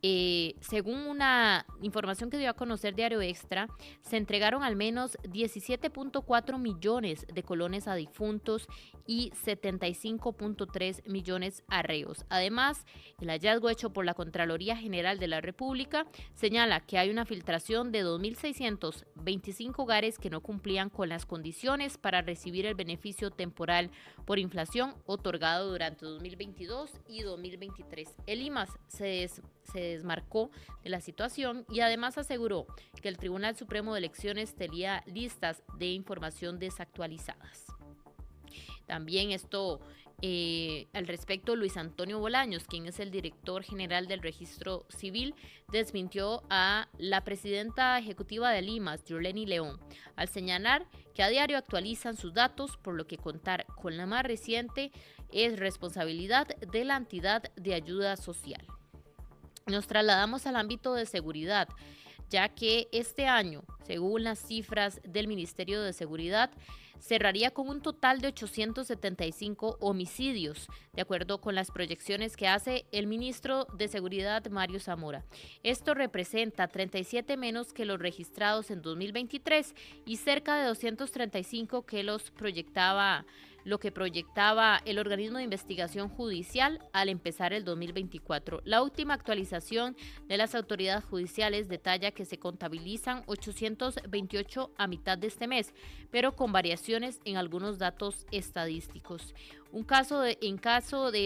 Según una información que dio a conocer Diario Extra, se entregaron al menos 17.4 millones de colones a difuntos y 75.3 millones a reos. Además, el hallazgo hecho por la Contraloría General de la República señala que hay una filtración de 2.625 hogares que no cumplían con las condiciones para recibir el beneficio temporal por inflación otorgado durante 2022 y 2023. El IMAS se desmarcó de la situación y además aseguró que el Tribunal Supremo de Elecciones tenía listas de información desactualizadas. También al respecto, Luis Antonio Bolaños, quien es el director general del Registro Civil, desmintió a la presidenta ejecutiva del IMAS, Yoleni León, al señalar que a diario actualizan sus datos, por lo que contar con la más reciente es responsabilidad de la entidad de ayuda social. Nos trasladamos al ámbito de seguridad, ya que este año, según las cifras del Ministerio de Seguridad, cerraría con un total de 875 homicidios, de acuerdo con las proyecciones que hace el ministro de Seguridad, Mario Zamora. Esto representa 37 menos que los registrados en 2023 y cerca de 235 que lo que proyectaba el organismo de investigación judicial al empezar el 2024. La última actualización de las autoridades judiciales detalla que se contabilizan 828 a mitad de este mes, pero con variaciones en algunos datos estadísticos. En caso de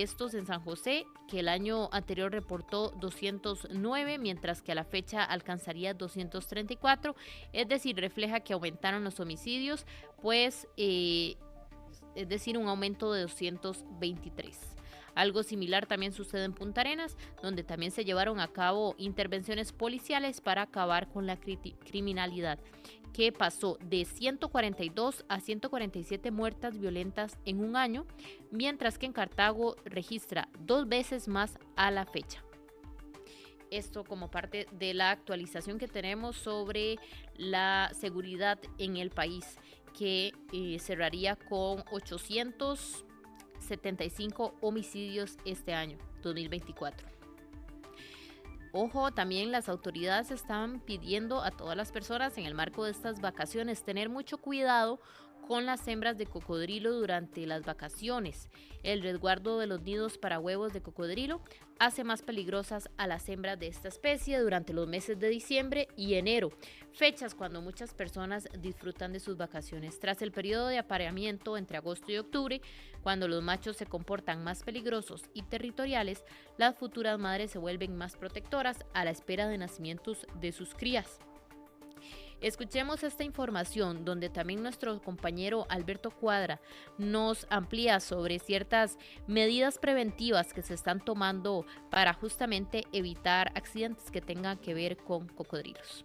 estos en San José, que el año anterior reportó 209, mientras que a la fecha alcanzaría 234, es decir, refleja que aumentaron los homicidios, es decir, un aumento de 223. Algo similar también sucede en Punta Arenas, donde también se llevaron a cabo intervenciones policiales para acabar con la criminalidad, que pasó de 142 a 147 muertes violentas en un año, mientras que en Cartago registra 2 veces más a la fecha. Esto como parte de la actualización que tenemos sobre la seguridad en el país, que cerraría con 875 homicidios este año, 2024. Ojo, también las autoridades están pidiendo a todas las personas en el marco de estas vacaciones tener mucho cuidado con las hembras de cocodrilo durante las vacaciones. El resguardo de los nidos para huevos de cocodrilo hace más peligrosas a las hembras de esta especie durante los meses de diciembre y enero, fechas cuando muchas personas disfrutan de sus vacaciones. Tras el periodo de apareamiento entre agosto y octubre, cuando los machos se comportan más peligrosos y territoriales, las futuras madres se vuelven más protectoras a la espera de nacimientos de sus crías. Escuchemos esta información donde también nuestro compañero Alberto Cuadra nos amplía sobre ciertas medidas preventivas que se están tomando para justamente evitar accidentes que tengan que ver con cocodrilos.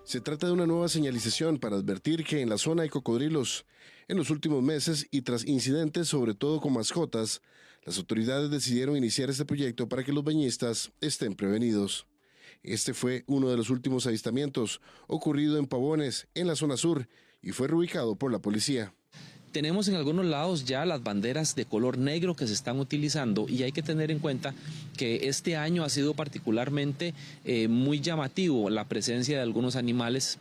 Se trata de una nueva señalización para advertir que en la zona hay cocodrilos. En los últimos meses y tras incidentes, sobre todo con mascotas, las autoridades decidieron iniciar este proyecto para que los bañistas estén prevenidos. Este fue uno de los últimos avistamientos, ocurrido en Pavones, en la zona sur, y fue reubicado por la policía. Tenemos en algunos lados ya las banderas de color negro que se están utilizando y hay que tener en cuenta que este año ha sido particularmente muy llamativo la presencia de algunos animales,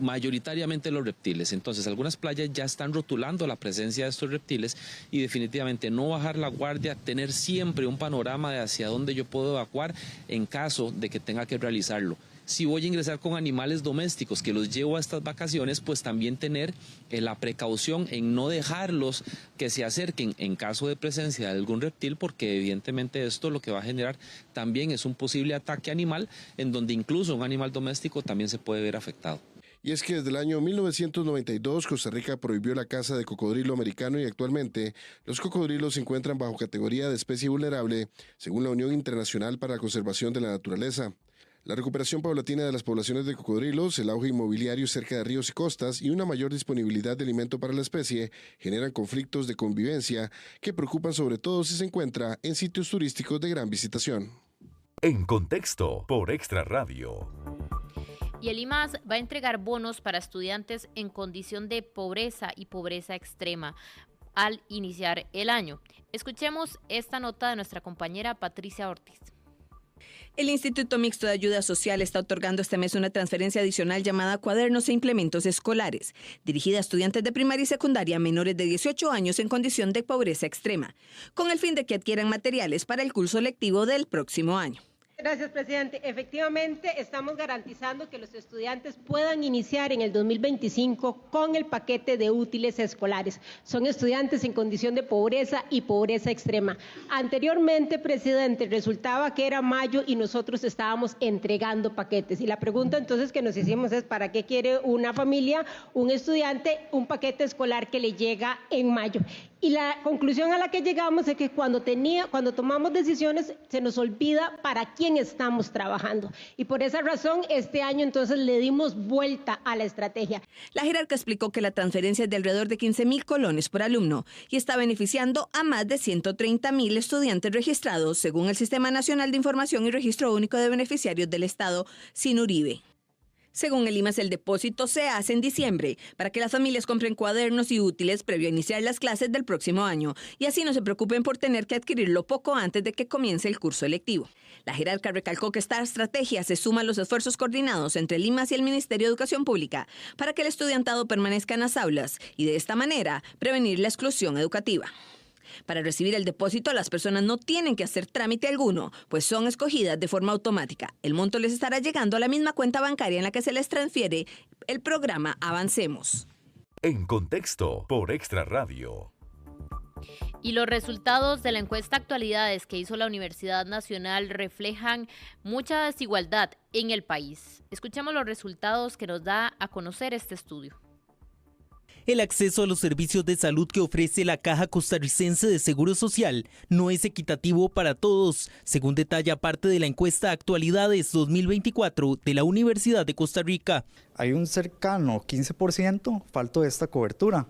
mayoritariamente los reptiles. Entonces algunas playas ya están rotulando la presencia de estos reptiles y definitivamente no bajar la guardia, tener siempre un panorama de hacia dónde yo puedo evacuar en caso de que tenga que realizarlo. Si voy a ingresar con animales domésticos que los llevo a estas vacaciones, pues también tener la precaución en no dejarlos que se acerquen en caso de presencia de algún reptil, porque evidentemente esto lo que va a generar también es un posible ataque animal, en donde incluso un animal doméstico también se puede ver afectado. Y es que desde el año 1992 Costa Rica prohibió la caza de cocodrilo americano y actualmente los cocodrilos se encuentran bajo categoría de especie vulnerable según la Unión Internacional para la Conservación de la Naturaleza. La recuperación paulatina de las poblaciones de cocodrilos, el auge inmobiliario cerca de ríos y costas y una mayor disponibilidad de alimento para la especie generan conflictos de convivencia que preocupan sobre todo si se encuentra en sitios turísticos de gran visitación. En Contexto por Extra Radio. Y el IMAS va a entregar bonos para estudiantes en condición de pobreza y pobreza extrema al iniciar el año. Escuchemos esta nota de nuestra compañera Patricia Ortiz. El Instituto Mixto de Ayuda Social está otorgando este mes una transferencia adicional llamada Cuadernos e Implementos Escolares, dirigida a estudiantes de primaria y secundaria menores de 18 años en condición de pobreza extrema, con el fin de que adquieran materiales para el curso lectivo del próximo año. Gracias, presidente. Efectivamente, estamos garantizando que los estudiantes puedan iniciar en el 2025 con el paquete de útiles escolares. Son estudiantes en condición de pobreza y pobreza extrema. Anteriormente, presidente, resultaba que era mayo y nosotros estábamos entregando paquetes. Y la pregunta entonces que nos hicimos es, ¿para qué quiere una familia, un estudiante, un paquete escolar que le llega en mayo? Y la conclusión a la que llegamos es que cuando tomamos decisiones se nos olvida para quién estamos trabajando. Y por esa razón este año entonces le dimos vuelta a la estrategia. La jerarca explicó que la transferencia es de alrededor de 15.000 colones por alumno y está beneficiando a más de 130.000 estudiantes registrados según el Sistema Nacional de Información y Registro Único de Beneficiarios del Estado, SINURIBE. Según el IMAS, el depósito se hace en diciembre para que las familias compren cuadernos y útiles previo a iniciar las clases del próximo año y así no se preocupen por tener que adquirirlo poco antes de que comience el curso electivo. La jerarca recalcó que esta estrategia se suma a los esfuerzos coordinados entre el IMAS y el Ministerio de Educación Pública para que el estudiantado permanezca en las aulas y de esta manera prevenir la exclusión educativa. Para recibir el depósito, las personas no tienen que hacer trámite alguno, pues son escogidas de forma automática. El monto les estará llegando a la misma cuenta bancaria en la que se les transfiere el programa Avancemos. En Contexto por Extra Radio. Y los resultados de la encuesta Actualidades que hizo la Universidad Nacional reflejan mucha desigualdad en el país. Escuchemos los resultados que nos da a conocer este estudio. El acceso a los servicios de salud que ofrece la Caja Costarricense de Seguro Social no es equitativo para todos, según detalla parte de la encuesta Actualidades 2024 de la Universidad de Costa Rica. Hay un cercano 15% falto de esta cobertura.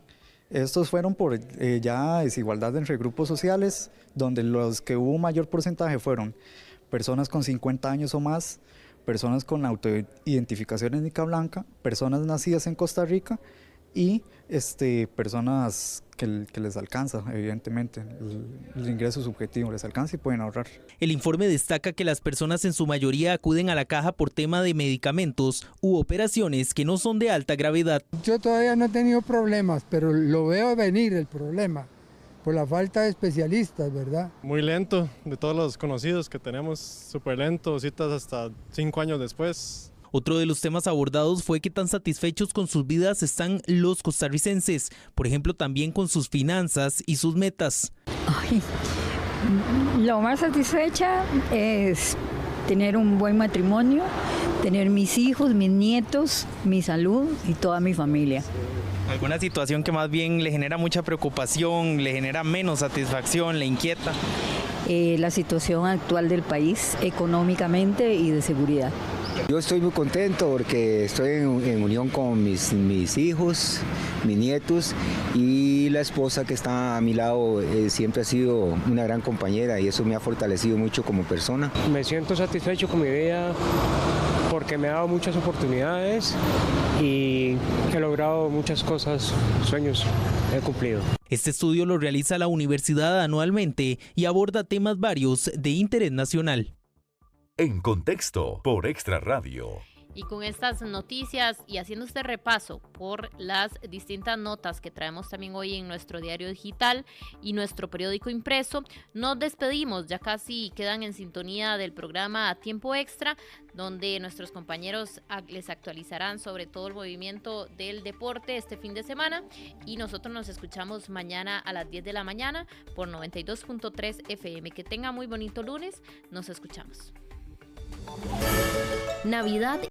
Estos fueron por ya desigualdad entre grupos sociales, donde los que hubo mayor porcentaje fueron personas con 50 años o más, personas con autoidentificación étnica blanca, personas nacidas en Costa Rica, y personas que les alcanza, evidentemente, el ingreso subjetivo les alcanza y pueden ahorrar. El informe destaca que las personas en su mayoría acuden a la caja por tema de medicamentos u operaciones que no son de alta gravedad. Yo todavía no he tenido problemas, pero lo veo venir el problema, por la falta de especialistas, ¿verdad? Muy lento, de todos los conocidos que tenemos, súper lento, citas hasta 5 años después. Otro de los temas abordados fue qué tan satisfechos con sus vidas están los costarricenses, por ejemplo también con sus finanzas y sus metas. Ay, lo más satisfecha es tener un buen matrimonio, tener mis hijos, mis nietos, mi salud y toda mi familia. ¿Alguna situación que más bien le genera mucha preocupación, le genera menos satisfacción, le inquieta? La situación actual del país, económicamente y de seguridad. Yo estoy muy contento porque estoy en unión con mis hijos, mis nietos y la esposa que está a mi lado siempre ha sido una gran compañera y eso me ha fortalecido mucho como persona. Me siento satisfecho con mi vida porque me ha dado muchas oportunidades y he logrado muchas cosas, sueños he cumplido. Este estudio lo realiza la universidad anualmente y aborda temas varios de interés nacional. En Contexto por Extra Radio. Y con estas noticias y haciendo este repaso por las distintas notas que traemos también hoy en nuestro diario digital y nuestro periódico impreso, nos despedimos. Ya casi quedan en sintonía del programa A Tiempo Extra, donde nuestros compañeros les actualizarán sobre todo el movimiento del deporte este fin de semana. Y nosotros nos escuchamos mañana a las 10 de la mañana por 92.3 FM. Que tenga muy bonito lunes. Nos escuchamos. Navidad